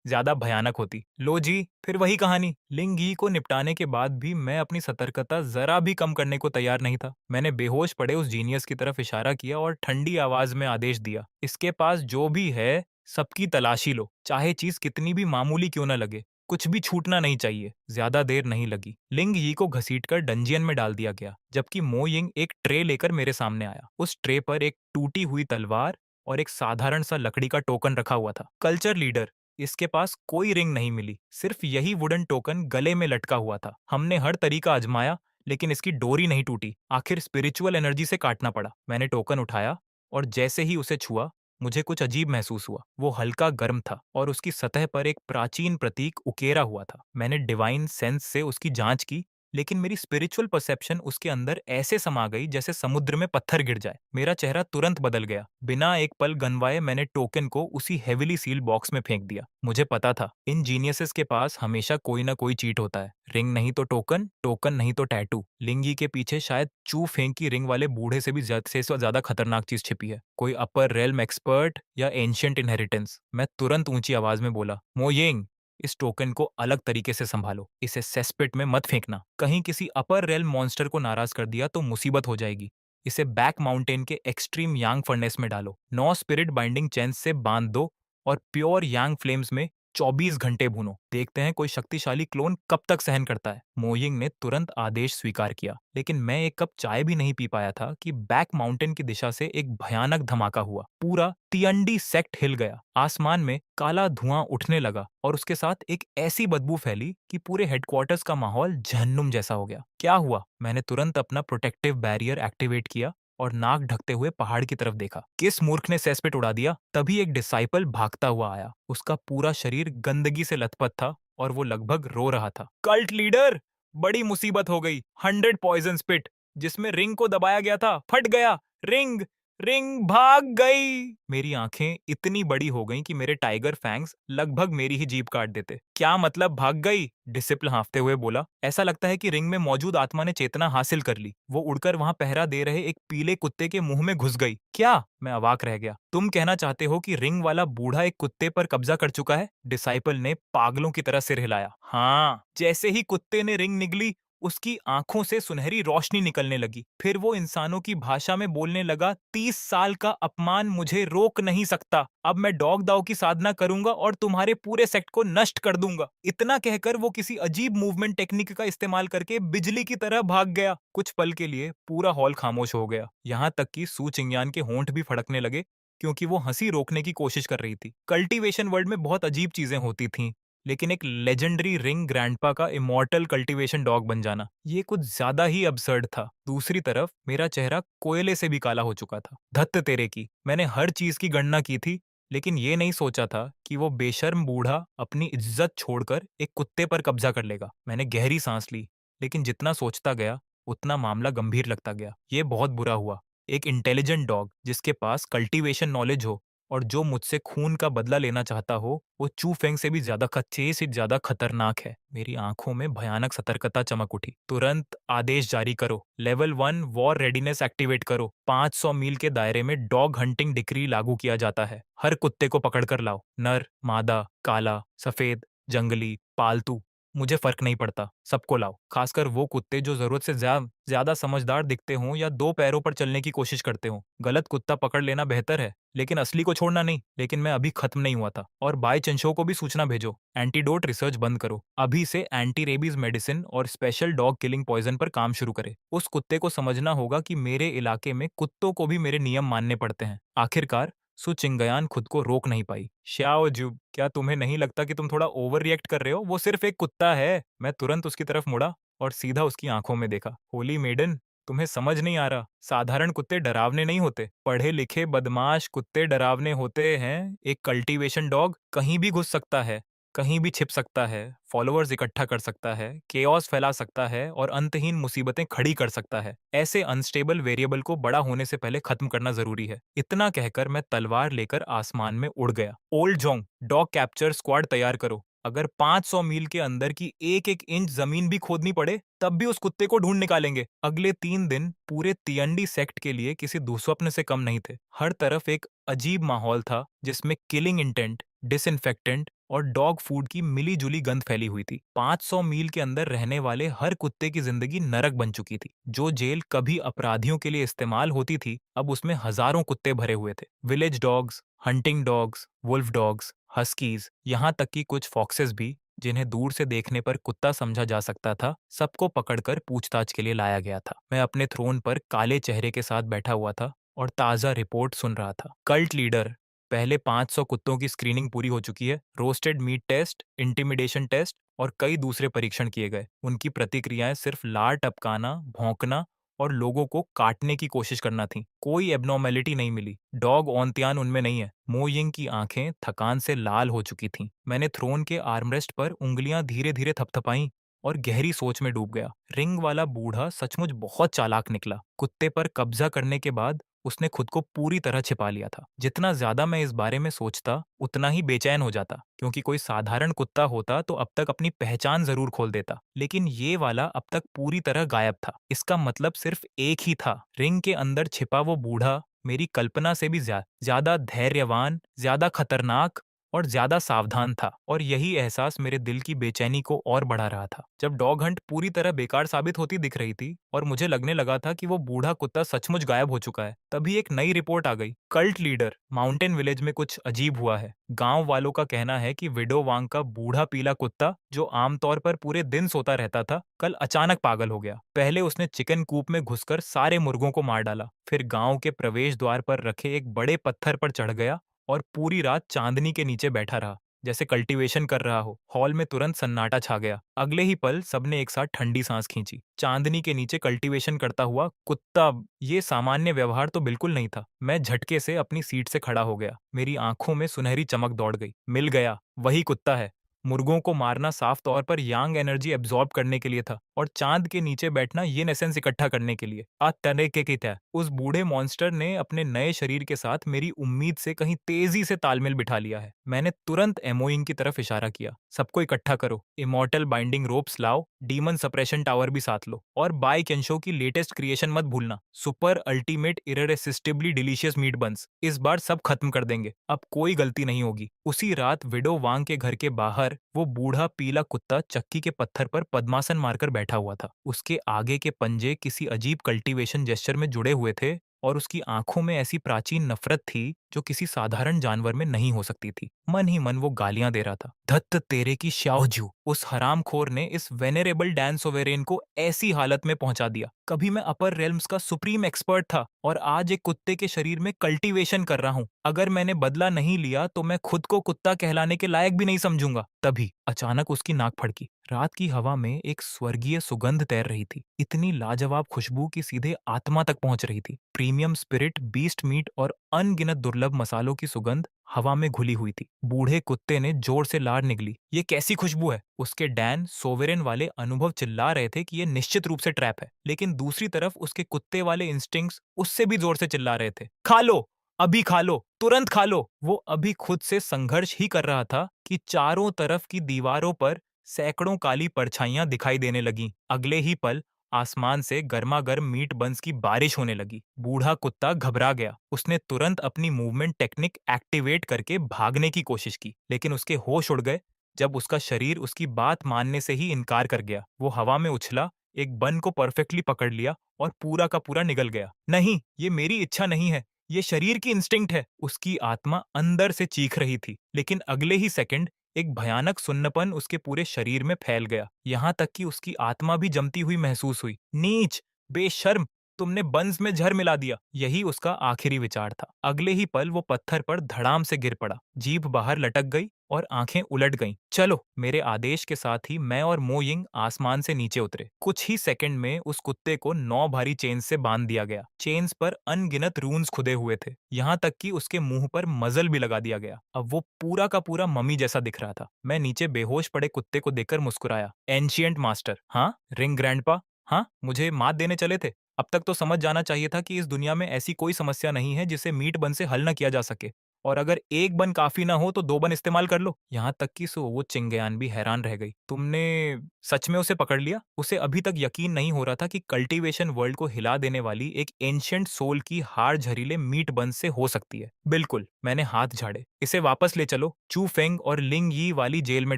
ज्यादा भयानक होती। लो जी, फिर वही कहानी। लिंग यी को निपटाने के बाद भी मैं अपनी सतर्कता जरा भी कम करने को तैयार नहीं था। मैंने बेहोश पड़े उस जीनियस की तरफ इशारा किया और ठंडी आवाज में आदेश दिया, इसके पास जो भी है सबकी तलाशी लो, चाहे चीज कितनी भी मामूली क्यों न लगे। कुछ भी छूटना नहीं चाहिए। ज्यादा देर नहीं लगी, लिंग यी को घसीटकर डंजियन में डाल दिया गया, जबकि मो यिंग एक ट्रे लेकर मेरे सामने आया। उस ट्रे पर एक टूटी हुई तलवार और एक साधारण सा लकड़ी का टोकन रखा हुआ था। Culture leader. इसके पास कोई रिंग नहीं मिली, सिर्फ यही वुडन टोकन गले में लटका हुआ था। हमने हर तरीका आजमाया, लेकिन इसकी डोरी नहीं टूटी। आखिर स्पिरिचुअल एनर्जी से काटना पड़ा। मैंने टोकन उठाया और जैसे ही उसे छुआ, मुझे कुछ अजीब महसूस हुआ। वो हल्का गर्म था और उसकी सतह पर एक प्राचीन प्रतीक उकेरा हुआ था। मैंने डिवाइन सेंस से उसकी जांच की, लेकिन मेरी स्पिरिचुअल परसेप्शन उसके अंदर ऐसे समा गई जैसे समुद्र में पत्थर गिर जाए। मेरा चेहरा तुरंत बदल गया। बिना एक पल गनवाए मैंने टोकन को उसी हेविली सील बॉक्स में फेंक दिया। मुझे पता था, इन जीनियसेस के पास हमेशा कोई ना कोई चीट होता है। रिंग नहीं तो टोकन, टोकन नहीं तो टैटू। लिंगी के पीछे शायद चू फेंक की रिंग वाले बूढ़े से भी ज्यादा खतरनाक चीज छिपी है। कोई अपर रेल्म एक्सपर्ट या एंशियंट इनहेरिटेंस। मैं तुरंत ऊंची आवाज में बोला, मोयेंग, इस टोकन को अलग तरीके से संभालो। इसे सेस्पिट में मत फेंकना। कहीं किसी अपर रेल्म मॉन्स्टर को नाराज कर दिया तो मुसीबत हो जाएगी। इसे बैक माउंटेन के एक्सट्रीम यांग फर्नेस में डालो। 9 स्पिरिट बाइंडिंग चेन्स से बांध दो और प्योर यांग फ्लेम्स में 24 घंटे भूनो। देखते हैं कोई शक्तिशाली क्लोन कब तक सहन करता है। मोइंग ने तुरंत आदेश स्वीकार किया, लेकिन मैं एक कप चाय भी नहीं पी पाया था कि बैक माउंटेन की दिशा से एक भयानक धमाका हुआ। पूरा तियंडी सेक्ट हिल गया। आसमान में काला धुआं उठने लगा और उसके साथ एक ऐसी बदबू फैली कि पूरे हेडक्वार्टर्स का माहौल जहन्नुम जैसा हो गया। क्या हुआ? मैंने तुरंत अपना प्रोटेक्टिव बैरियर एक्टिवेट किया और नाक ढकते हुए पहाड़ की तरफ देखा। किस मूर्ख ने सेस्पेट उड़ा दिया? तभी एक डिसाइपल भागता हुआ आया। उसका पूरा शरीर गंदगी से लथपथ था और वो लगभग रो रहा था। कल्ट लीडर, बड़ी मुसीबत हो गई। 100 पॉइजन स्पिट, जिसमें रिंग को दबाया गया था, फट गया। रिंग रिंग भाग गई। मेरी आंखें इतनी बड़ी हो गईं कि मेरे टाइगर फैंग्स लगभग मेरी ही जीभ काट देते। क्या मतलब भाग गई? डिसिप्ल हाँफते हुए बोला। ऐसा लगता है कि रिंग में मौजूद आत्मा ने चेतना हासिल कर ली। वो उड़कर वहां पहरा दे रहे एक पीले कुत्ते के मुंह में घुस गई। क्या? मैं अवाक रह गया। तुम कहना चाहते हो कि रिंग वाला बूढ़ा एक कुत्ते पर कब्जा कर चुका है? डिसाइपल ने पागलों की तरह सिर हिलाया। हाँ, जैसे ही कुत्ते ने रिंग निगली, उसकी आंखों से सुनहरी रोशनी निकलने लगी। फिर वो इंसानों की भाषा में बोलने लगा, 30 साल का अपमान मुझे रोक नहीं सकता। अब मैं डॉग दाव की साधना करूंगा और तुम्हारे पूरे सेक्ट को नष्ट कर दूंगा। इतना कहकर वो किसी अजीब मूवमेंट टेक्निक का इस्तेमाल करके बिजली की तरह भाग गया। कुछ पल के लिए पूरा हॉल खामोश हो गया। यहाँ तक कि सू चिंगयान के होंठ भी फड़कने लगे, क्योंकि वो हंसी रोकने की कोशिश कर रही थी। कल्टीवेशन वर्ल्ड में बहुत अजीब चीजें होती थीं, लेकिन एक लेजेंडरी रिंग ग्रैंडपा का इमॉर्टल कल्टीवेशन डॉग बन जाना, ये कुछ ज्यादा ही अबसर्ड था। दूसरी तरफ मेरा चेहरा कोयले से भी काला हो चुका था। धत्त तेरे की, मैंने हर चीज की गणना की थी, लेकिन ये नहीं सोचा था कि वो बेशर्म बूढ़ा अपनी इज्जत छोड़कर एक कुत्ते पर कब्जा कर लेगा। मैंने गहरी सांस ली, लेकिन जितना सोचता गया उतना मामला गंभीर लगता गया। ये बहुत बुरा हुआ। एक इंटेलिजेंट डॉग जिसके पास कल्टीवेशन नॉलेज हो और जो मुझसे खून का बदला लेना चाहता हो, वो चू फेंग से भी ज्यादा खतरनाक है। मेरी आंखों में भयानक सतर्कता चमक उठी। तुरंत आदेश जारी करो। लेवल 1 वॉर रेडीनेस एक्टिवेट करो। 500 मील के दायरे में डॉग हंटिंग डिक्री लागू किया जाता है। हर कुत्ते को पकड़ कर लाओ। नर, मादा, काला, सफेद, जंगली, पालतू, मुझे फर्क नहीं पड़ता, सबको लाओ। खासकर वो कुत्ते जो जरूरत से ज्यादा समझदार दिखते हों या 2 पैरों पर चलने की कोशिश करते हों। गलत कुत्ता पकड़ लेना बेहतर है, लेकिन असली को छोड़ना नहीं। लेकिन मैं अभी खत्म नहीं हुआ था। और बाय चंशो को भी सूचना भेजो। एंटीडोट रिसर्च बंद करो। अभी से एंटी रेबीज मेडिसिन और स्पेशल डॉग किलिंग पॉइजन पर काम शुरू करे। उस कुत्ते को समझना होगा कि मेरे इलाके में कुत्तों को भी मेरे नियम मानने पड़ते हैं। आखिरकार सु चिंगयान खुद को रोक नहीं पाई। श्याओ जू, क्या तुम्हें नहीं लगता कि तुम थोड़ा ओवर रिएक्ट कर रहे हो? वो सिर्फ एक कुत्ता है। मैं तुरंत उसकी तरफ मुड़ा और सीधा उसकी आंखों में देखा। होली मेडन, तुम्हें समझ नहीं आ रहा। साधारण कुत्ते डरावने नहीं होते। पढ़े लिखे बदमाश कुत्ते डरावने होते हैं। एक कल्टीवेशन डॉग कहीं भी घुस सकता है, कहीं भी छिप सकता है, फॉलोअर्स इकट्ठा कर सकता है, केओस फैला सकता है और अंतहीन मुसीबतें खड़ी कर सकता है। ऐसे अनस्टेबल वेरिएबल को बड़ा होने से पहले खत्म करना जरूरी है। इतना कहकर मैं तलवार लेकर आसमान में उड़ गया। Old Jong, dog capture squad तैयार करो। अगर 500 मील के अंदर की एक एक इंच जमीन भी खोदनी पड़े, तब भी उस कुत्ते को ढूंढ निकालेंगे। अगले 3 दिन पूरे तियंडी सेक्ट के लिए किसी दुस्वप्न से कम नहीं थे। हर तरफ एक अजीब माहौल था जिसमें किलिंग इंटेंट, डिसइंफेक्टेंट और डॉग फूड की मिली जुली गंध फैली हुई थी। 500 मील के अंदर रहने वाले हर कुत्ते की जिंदगी नरक बन चुकी थी। जो जेल कभी अपराधियों के लिए इस्तेमाल होती थी, अब उसमें हजारों कुत्ते भरे हुए थे। Village dogs, hunting dogs, wolf dogs, huskies, यहाँ तक कि कुछ फॉक्सेस भी, जिन्हें दूर से देखने पर कुत्ता समझा जा सकता था, सबको पकड़कर पूछताछ के लिए लाया गया था। मैं अपने थ्रोन पर काले चेहरे के साथ बैठा हुआ था और ताज़ा रिपोर्ट सुन रहा था। कल्ट लीडर, पहले 500 कुत्तों की स्क्रीनिंग पूरी हो चुकी है। Roasted meat test, intimidation test और कई दूसरे परीक्षण किए गए। उनकी प्रतिक्रियाएं सिर्फ लार टपकाना, भौंकना और लोगों को काटने की कोशिश करना थी। कोई एबनॉर्मेलिटी नहीं मिली। डॉग ऑनत्यान उनमें नहीं है। मो यिंग की आंखें थकान से लाल हो चुकी थीं। मैंने थ्रोन के आर्मरेस्ट पर उंगलियां धीरे धीरे थपथपाईं और गहरी सोच में डूब गया। रिंग वाला बूढ़ा सचमुच बहुत चालाक निकला। कुत्ते पर कब्जा करने के बाद उसने खुद को पूरी तरह छिपा लिया था। जितना ज्यादा मैं इस बारे में सोचता, उतना ही बेचैन हो जाता, क्योंकि कोई साधारण कुत्ता होता तो अब तक अपनी पहचान जरूर खोल देता, लेकिन ये वाला अब तक पूरी तरह गायब था। इसका मतलब सिर्फ एक ही था, रिंग के अंदर छिपा वो बूढ़ा मेरी कल्पना से भी ज्यादा धैर्यवान, ज्यादा खतरनाक और ज्यादा सावधान था। और यही एहसास मेरे दिल की बेचैनी को और बढ़ा रहा था। जब डॉग हंट पूरी तरह बेकार साबित होती दिख रही थी और मुझे लगने लगा था कि वो बूढ़ा कुत्ता सचमुच गायब हो चुका है, तभी एक नई रिपोर्ट आ गई। कल्ट लीडर, माउंटेन विलेज में कुछ अजीब हुआ है। गांव वालों का कहना है कि विडो वांग का बूढ़ा पीला कुत्ता, जो आमतौर पर पूरे दिन सोता रहता था, कल अचानक पागल हो गया। पहले उसने चिकन कूप में घुसकर सारे मुर्गों को मार डाला, फिर गांव के प्रवेश द्वार पर रखे एक बड़े पत्थर पर चढ़ गया और पूरी रात चांदनी के नीचे बैठा रहा, जैसे कल्टीवेशन कर रहा हो। हॉल में तुरंत सन्नाटा छा गया। अगले ही पल सबने एक साथ ठंडी सांस खींची। चांदनी के नीचे कल्टीवेशन करता हुआ कुत्ता, ये सामान्य व्यवहार तो बिल्कुल नहीं था। मैं झटके से अपनी सीट से खड़ा हो गया। मेरी आंखों में सुनहरी चमक दौड़ गई। मिल गया, वही कुत्ता है। मुर्गों को मारना साफ तौर पर यांग एनर्जी एब्जॉर्ब करने के लिए था और चांद के नीचे बैठना ये एसेंस इकट्ठा करने के लिए। आज तरीके की था। उस बूढ़े मॉन्स्टर ने अपने नए शरीर के साथ मेरी उम्मीद से कहीं तेजी से तालमेल बिठा लिया है। मैंने तुरंत एमोइंग की तरफ इशारा किया। सबको इकट्ठा करो, इमॉर्टल बाइंडिंग रोप्स लाओ, डीमन सप्रेशन टावर भी साथ लो, और बाय केंशो की लेटेस्ट क्रिएशन मत भूलना, सुपर अल्टीमेट इररेसिस्टिबली डिलीशियस मीट बंस। इस बार सब खत्म कर देंगे, अब कोई गलती नहीं होगी। उसी रात विडो वांग के घर के बाहर वो बूढ़ा पीला कुत्ता चक्की के पत्थर पर पद्मासन मारकर बैठा हुआ था। उसके आगे के पंजे किसी अजीब कल्टीवेशन जेस्चर में जुड़े हुए थे और उसकी आंखों में ऐसी प्राचीन नफरत थी जो किसी साधारण जानवर में नहीं हो सकती थी। मन ही मन वो गालियां दे रहा था। धत्त तेरे की श्याओजू, उस हरामखोर ने इस वेनेरेबल डैन सोवेरेन को ऐसी हालत में पहुंचा दिया। कभी मैं अपर रेल्म्स का सुप्रीम एक्सपर्ट था और आज एक कुत्ते के शरीर में कल्टीवेशन कर रहा हूं। अगर मैंने बदला नहीं लिया तो मैं खुद को कुत्ता कहलाने के लायक भी नहीं समझूंगा। तभी अचानक उसकी नाक फड़की। रात की हवा में एक स्वर्गीय सुगंध तैर रही थी, इतनी लाजवाब खुशबू की सीधे आत्मा तक पहुंच रही थी। प्रीमियम स्पिरिट, बीस्ट मीट और अनगिनत दुर्लभ मसालों की सुगंध हवा में घुली हुई थी। बूढ़े कुत्ते ने जोर से लार निगली। ये कैसी खुशबू है? उसके डैन सोवेरेन वाले अनुभव चिल्ला रहे थे कि यह निश्चित रूप से ट्रैप है, लेकिन दूसरी तरफ उसके कुत्ते वाले इंस्टिंक्ट्स उससे भी जोर से चिल्ला रहे थे, खा लो, अभी खा लो, तुरंत खा लो। वो अभी खुद से संघर्ष ही कर रहा था कि चारों तरफ की दीवारों पर सैकड़ों काली परछाइयां दिखाई देने लगीं। अगले ही पल आसमान से गर्मा गर्म मीट बंस की बारिश होने लगी। बूढ़ा कुत्ता घबरा गया। उसने तुरंत अपनी मूवमेंट टेक्निक एक्टिवेट करके भागने की कोशिश की, लेकिन उसके होश उड़ गए जब उसका शरीर उसकी बात मानने से ही इनकार कर गया। वो हवा में उछला, एक बन को परफेक्टली पकड़ लिया और पूरा का पूरा निगल गया। नहीं, ये मेरी इच्छा नहीं है, ये शरीर की इंस्टिंक्ट है। उसकी आत्मा अंदर से चीख रही थी, लेकिन अगले ही सेकंड एक भयानक सुन्नपन उसके पूरे शरीर में फैल गया, यहाँ तक कि उसकी आत्मा भी जमती हुई महसूस हुई। नीच, बेशर्म, तुमने बंस में जहर मिला दिया। यही उसका आखिरी विचार था। अगले ही पल वो पत्थर पर धड़ाम से गिर पड़ा, जीभ बाहर लटक गई और आंखें उलट गईं। चलो, मेरे आदेश के साथ ही मैं और मो यिंग आसमान से नीचे उतरे। कुछ ही सेकंड में उस कुत्ते को 9 भारी चेन्स से बांध दिया गया। चेन्स पर अनगिनत रून्स खुदे हुए थे, यहाँ तक कि उसके मुंह पर मजल भी लगा दिया गया। अब वो पूरा का पूरा मम्मी जैसा दिख रहा था। मैं नीचे बेहोश पड़े कुत्ते को देखकर मुस्कुराया। एंशिएंट मास्टर, हाँ? रिंग ग्रैंडपा, हाँ? मुझे मात देने चले थे? अब तक तो समझ जाना चाहिए था कि इस दुनिया में ऐसी कोई समस्या नहीं है जिसे मीट बन से हल न किया जा सके। और अगर एक बन काफी ना हो तो 2 बन इस्तेमाल कर लो। यहाँ तक कि वो चिंगयान भी हैरान रह गई। तुमने सच में उसे पकड़ लिया? उसे अभी तक यकीन नहीं हो रहा था कि कल्टीवेशन वर्ल्ड को हिला देने वाली एक एंशिएंट सोल की हार झरीले मीट बन से हो सकती है। बिल्कुल, मैंने हाथ झाड़े। इसे वापस ले चलो, चू फेंग और लिंग यी वाली जेल में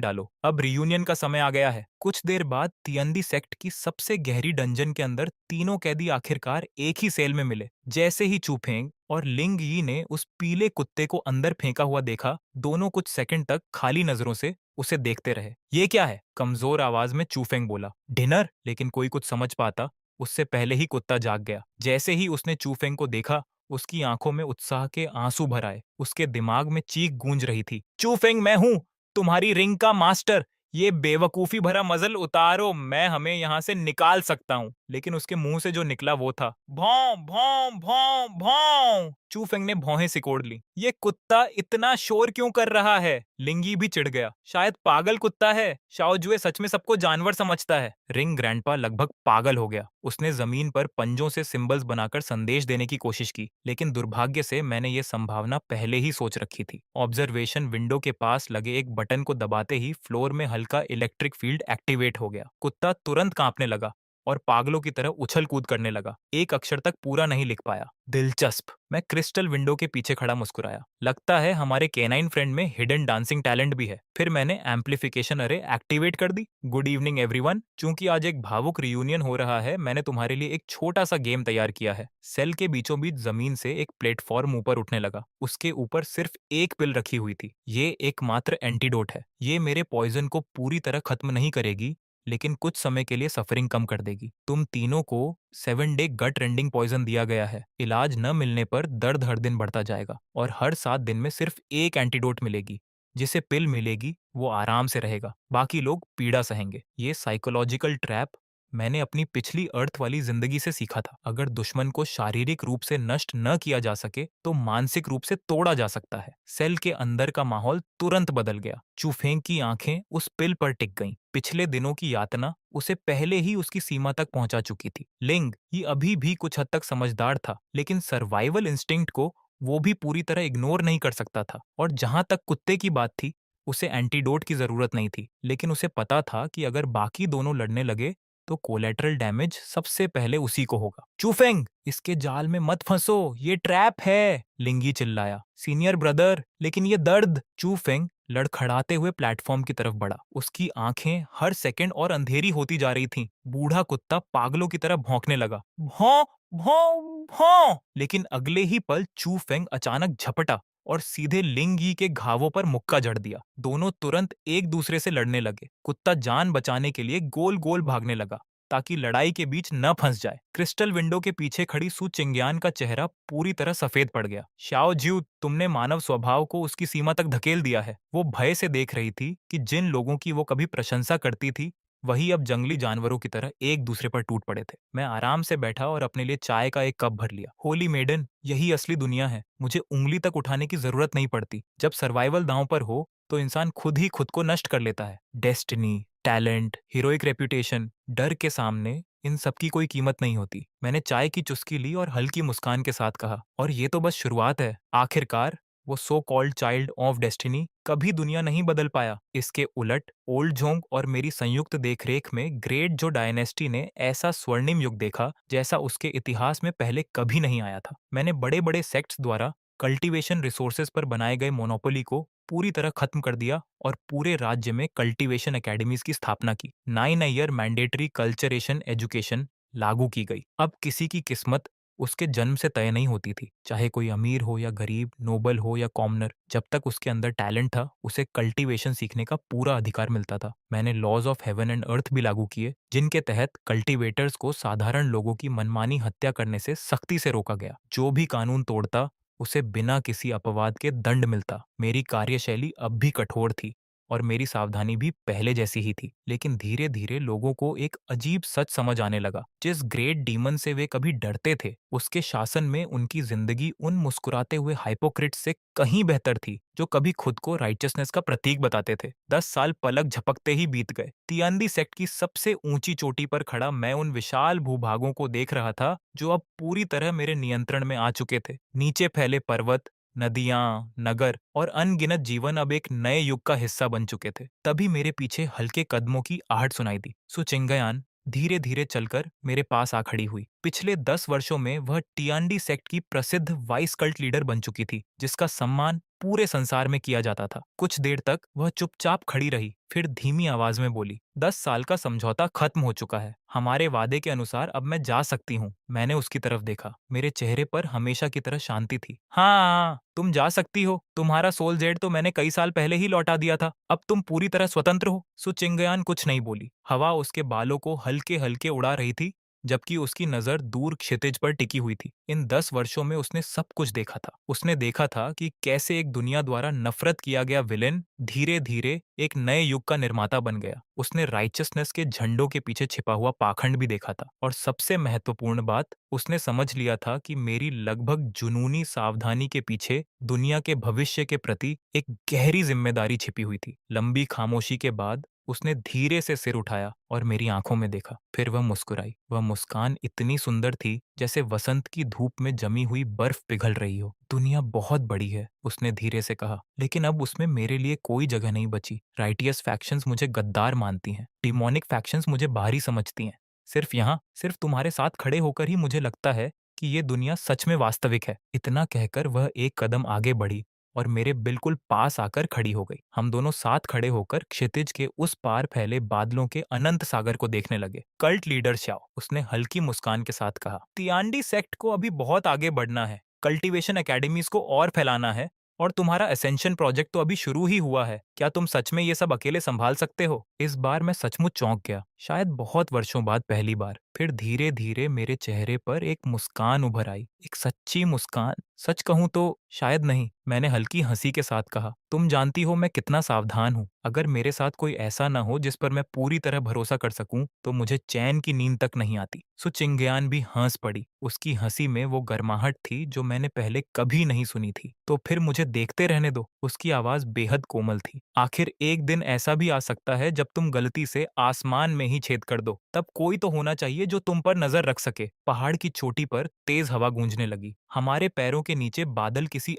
डालो। अब रियूनियन का समय आ गया है। कुछ देर बाद तियंदी सेक्ट की सबसे गहरी डंजन के अंदर तीनों कैदी आखिरकार एक ही सेल में मिले। जैसे ही चूफेंग और लिंग यी ने उस पीले कुत्ते को अंदर फेंका हुआ देखा, दोनों कुछ सेकंड तक खाली नजरों से उसे देखते रहे। ये क्या है? कमजोर आवाज में चूफेंग बोला। डिनर? लेकिन कोई कुछ समझ पाता उससे पहले ही कुत्ता जाग गया। जैसे ही उसने चूफेंग को देखा, उसकी आंखों में उत्साह के आंसू भर आए। उसके दिमाग में चीख गूंज रही थी, चूफेंग मैं हूं, तुम्हारी रिंग का मास्टर। ये बेवकूफी भरा मजल उतारो, मैं हमें यहाँ से निकाल सकता हूँ। लेकिन उसके मुंह से जो निकला वो था भौं भौं भौं भौं। चूफेंग ने भौहें सिकोड़ ली। ये कुत्ता इतना शोर क्यों कर रहा है? लिंगी भी चिढ़ गया। शायद पागल कुत्ता है। शाओजुए सच में सबको जानवर समझता है। रिंग ग्रैंडपा लगभग पागल हो गया। उसने जमीन पर पंजों से सिंबल्स बनाकर संदेश देने की कोशिश की, लेकिन दुर्भाग्य से मैंने ये संभावना पहले ही सोच रखी थी। ऑब्जर्वेशन विंडो के पास लगे एक बटन को दबाते ही फ्लोर में हल्का इलेक्ट्रिक फील्ड एक्टिवेट हो गया। कुत्ता तुरंत कांपने लगा और पागलों की तरह उछल कूद करने लगा। एक अक्षर तक पूरा नहीं लिख पाया। दिलचस्प। मैं क्रिस्टल विंडो के पीछे खड़ा मुस्कुराया। लगता है हमारे कैनाइन फ्रेंड में हिडन डांसिंग टैलेंट भी है। फिर मैंने एम्पलीफिकेशन अरे एक्टिवेट कर दी। Good evening everyone. चूंकि आज एक भावुक रियूनियन हो रहा है, मैंने तुम्हारे लिए एक छोटा सा गेम तैयार किया है। सेल के बीचों बीच जमीन से एक प्लेटफॉर्म ऊपर उठने लगा। उसके ऊपर सिर्फ एक पिल रखी हुई थी। ये एकमात्र एंटीडोट है। ये मेरे पॉइजन को पूरी तरह खत्म नहीं करेगी, लेकिन कुछ समय के लिए सफरिंग कम कर देगी। तुम तीनों को 7 डे गट रेंडिंग पॉइजन दिया गया है। इलाज न मिलने पर दर्द हर दिन बढ़ता जाएगा और हर 7 दिन में सिर्फ एक एंटीडोट मिलेगी। जिसे पिल मिलेगी वो आराम से रहेगा, बाकी लोग पीड़ा सहेंगे। ये साइकोलॉजिकल ट्रैप मैंने अपनी पिछली अर्थ वाली जिंदगी से सीखा था। अगर दुश्मन को शारीरिक रूप से नष्ट न किया जा सके तो मानसिक रूप से तोड़ा जा सकता है। सेल के अंदर का माहौल तुरंत बदल गया। चूफेंग की आंखें उस पिल पर टिक गईं। पिछले दिनों की यातना उसे पहले ही उसकी सीमा तक पहुंचा चुकी थी। लिंग ये अभी भी कुछ हद तक समझदार था, लेकिन सर्वाइवल इंस्टिंक्ट को वो भी पूरी तरह इग्नोर नहीं कर सकता था। और जहां तक कुत्ते की बात थी, उसे एंटीडोट की जरूरत नहीं थी, लेकिन उसे पता था कि अगर बाकी दोनों लड़ने लगे तो कोलेटरल डैमेज सबसे पहले उसी को होगा। चूफेंग, इसके जाल में मत फंसो, ये ट्रैप है, लिंगी चिल्लाया। सीनियर ब्रदर, लेकिन ये दर्द। चूफेंग लड़खड़ाते हुए प्लेटफॉर्म की तरफ बढ़ा। उसकी आंखें हर सेकंड और अंधेरी होती जा रही थीं। बूढ़ा कुत्ता पागलों की तरह भौंकने लगा। भौं भौं भौं। लेकिन अगले ही पल चूफेंग अचानक झपटा और सीधे लिंगी के घावों पर मुक्का जड़ दिया। दोनों तुरंत एक दूसरे से लड़ने लगे। कुत्ता जान बचाने के लिए गोल गोल भागने लगा ताकि लड़ाई के बीच न फंस जाए। क्रिस्टल विंडो के पीछे खड़ी सु चिंग्यान का चेहरा पूरी तरह सफेद पड़ गया। शाओ ज्यू, तुमने मानव स्वभाव को उसकी सीमा तक धकेल दिया है। वो भय से देख रही थी कि जिन लोगों की वो कभी प्रशंसा करती थी, वही अब जंगली जानवरों की तरह एक दूसरे पर टूट पड़े थे। मैं आराम से बैठा और अपने लिए चाय का एक कप भर लिया। होली मेडन, यही असली दुनिया है। मुझे उंगली तक उठाने की जरूरत नहीं पड़ती। जब सर्वाइवल दांव पर हो तो इंसान खुद ही खुद को नष्ट कर लेता है। डेस्टिनी, टैलेंट, हीरोइक रेप्यूटेशन, डर के सामने इन सब की कोई कीमत नहीं होती। मैंने चाय की चुस्की ली और हल्की मुस्कान के साथ कहा, और ये तो बस शुरुआत है। आखिरकार वो so called child of destiny कभी दुनिया नहीं बदल पाया। इसके उलट ओल्ड झोंग और मेरी संयुक्त देखरेख में ग्रेट जो डायनेस्टी ने ऐसा स्वर्णिम युग देखा जैसा उसके इतिहास में पहले कभी नहीं आया था। मैंने बड़े बड़े सेक्ट्स द्वारा कल्टीवेशन रिसोर्सेज पर बनाए गए मोनोपोली को पूरी तरह खत्म कर दिया और पूरे राज्य में कल्टीवेशन एकेडमीज की स्थापना की। 9 ईयर मैंडेटरी कल्चरेशन एजुकेशन लागू की गई। अब किसी की किस्मत उसके जन्म से तय नहीं होती थी। चाहे कोई अमीर हो या गरीब, नोबल हो या कॉमनर, जब तक उसके अंदर टैलेंट था, उसे कल्टीवेशन सीखने का पूरा अधिकार मिलता था। मैंने laws of heaven and earth भी लागू किए, जिनके तहत कल्टीवेटर्स को साधारण लोगों की मनमानी हत्या करने से सख्ती से रोका गया। जो भी कानून तोड़ता, उसे बिना किसी अपवाद के दंड मिलता। मेरी कार्यशैली अब भी कठोर थी और मेरी सावधानी भी पहले जैसी ही थी। लेकिन धीरे धीरे लोगों को एक अजीब सच समझ आने लगा। जिस ग्रेट डीमन से वे कभी डरते थे, उसके शासन में उनकी जिंदगी उन मुस्कुराते हुए हाइपोक्रिट्स से कहीं बेहतर थी, जो कभी खुद को राइटियसनेस का प्रतीक बताते थे। 10 साल पलक झपकते ही बीत गए। तियांदी सेक्ट की सबसे ऊंची चोटी पर खड़ा मैं उन विशाल भूभागों को देख रहा था, जो अब पूरी तरह मेरे नियंत्रण में आ चुके थे। नीचे फैले पर्वत, नदियां, नगर और अनगिनत जीवन अब एक नए युग का हिस्सा बन चुके थे। तभी मेरे पीछे हल्के कदमों की आहट सुनाई दी। सुचिंगयान धीरे धीरे चलकर मेरे पास आ खड़ी हुई। पिछले 10 वर्षों में वह टियांडी सेक्ट की प्रसिद्ध वाइस कल्ट लीडर बन चुकी थी, जिसका सम्मान पूरे संसार में किया जाता था। कुछ देर तक वह चुपचाप खड़ी रही, फिर धीमी आवाज में बोली, 10 साल का समझौता खत्म हो चुका है। हमारे वादे के अनुसार अब मैं जा सकती हूँ। मैंने उसकी तरफ देखा। मेरे चेहरे पर हमेशा की तरह शांति थी। हाँ, तुम जा सकती हो। तुम्हारा सोल जेड तो मैंने कई साल पहले ही लौटा दिया था। अब तुम पूरी तरह स्वतंत्र हो। सुचिंगयान कुछ नहीं बोली। हवा उसके बालों को हल्के हल्के उड़ा रही थी, जबकि उसकी नजर दूर क्षितिज पर टिकी हुई थी। इन 10 वर्षों में उसने सब कुछ देखा था। उसने देखा था कि कैसे एक दुनिया द्वारा नफरत किया गया विलेन धीरे धीरे एक नए युग का निर्माता बन गया। उसने राइचियसनेस के झंडों के पीछे छिपा हुआ पाखंड भी देखा था। और सबसे महत्वपूर्ण बात, उसने समझ लिया था कि मेरी लगभग जुनूनी सावधानी के पीछे दुनिया के भविष्य के प्रति एक गहरी जिम्मेदारी छिपी हुई थी। लंबी खामोशी के बाद उसने धीरे से सिर उठाया और मेरी आंखों में देखा। फिर वह मुस्कुराई। वह मुस्कान इतनी सुंदर थी जैसे वसंत की धूप में जमी हुई बर्फ पिघल रही हो। दुनिया बहुत बड़ी है, उसने धीरे से कहा, लेकिन अब उसमें मेरे लिए कोई जगह नहीं बची। राइटियस फैक्शंस मुझे गद्दार मानती हैं, डिमोनिक फैक्शंस मुझे बाहरी समझती हैं। सिर्फ तुम्हारे साथ खड़े होकर ही मुझे लगता है कि ये दुनिया सच में वास्तविक है। इतना कहकर वह एक कदम आगे बढ़ी और मेरे बिल्कुल पास आकर खड़ी हो गई। हम दोनों साथ खड़े होकर क्षितिज के उस पार फैले बादलों के अनंत सागर को देखने लगे। कल्ट लीडर श्याओ, उसने हल्की मुस्कान के साथ कहा, तियांडी सेक्ट को अभी बहुत आगे बढ़ना है। कल्टीवेशन एकेडमीज को और फैलाना है, और तुम्हारा असेंशन प्रोजेक्ट तो अभी शुरू ही हुआ है। क्या तुम सच में ये सब अकेले संभाल सकते हो? इस बार मैं सचमुच चौंक गया, शायद बहुत वर्षों बाद पहली बार। फिर धीरे धीरे मेरे चेहरे पर एक मुस्कान उभर आई, एक सच्ची मुस्कान। सच कहूं तो शायद नहीं, मैंने हल्की हंसी के साथ कहा, तुम जानती हो मैं कितना सावधान हूँ। अगर मेरे साथ कोई ऐसा न हो जिस पर मैं पूरी तरह भरोसा कर सकूं, तो मुझे चैन की नींद तक नहीं आती। सुचिंगयान भी हंस पड़ी। उसकी हंसी में वो गर्माहट थी जो मैंने पहले कभी नहीं सुनी थी। तो फिर मुझे देखते रहने दो। उसकी आवाज बेहद कोमल थी। आखिर एक दिन ऐसा भी आ सकता है जब तुम गलती से आसमान में ही छेद कर दो। तब कोई तो होना चाहिए जो तुम पर नजर रख सके। पहाड़ की चोटी पर तेज हवा गूंजने लगी। हमारे पैरों के नीचे बादल किसी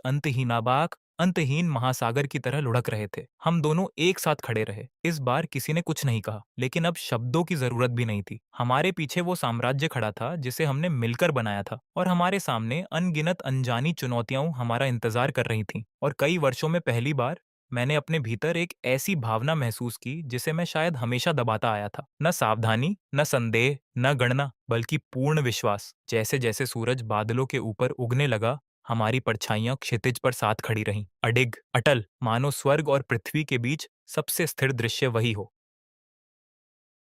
अंतहीन महासागर की तरह लुढ़क रहे थे। हम दोनों एक साथ खड़े रहे। इस बार किसी ने कुछ नहीं कहा, लेकिन अब शब्दों की जरूरत भी नहीं थी। हमारे पीछे वो साम्राज्य खड़ा था जिसे हमने मिलकर बनाया था, और हमारे सामने अनगिनत अनजानी चुनौतियां हमारा इंतजार कर रही थीं। और कई वर्षों में पहली बार मैंने अपने भीतर एक ऐसी भावना महसूस की जिसे मैं शायद हमेशा दबाता आया था। न सावधानी, न संदेह, न गणना, बल्कि पूर्ण विश्वास। जैसे जैसे सूरज बादलों के ऊपर उगने लगा, हमारी परछाइयां क्षितिज पर साथ खड़ी रहीं, अडिग, अटल, मानो स्वर्ग और पृथ्वी के बीच सबसे स्थिर दृश्य वही हो।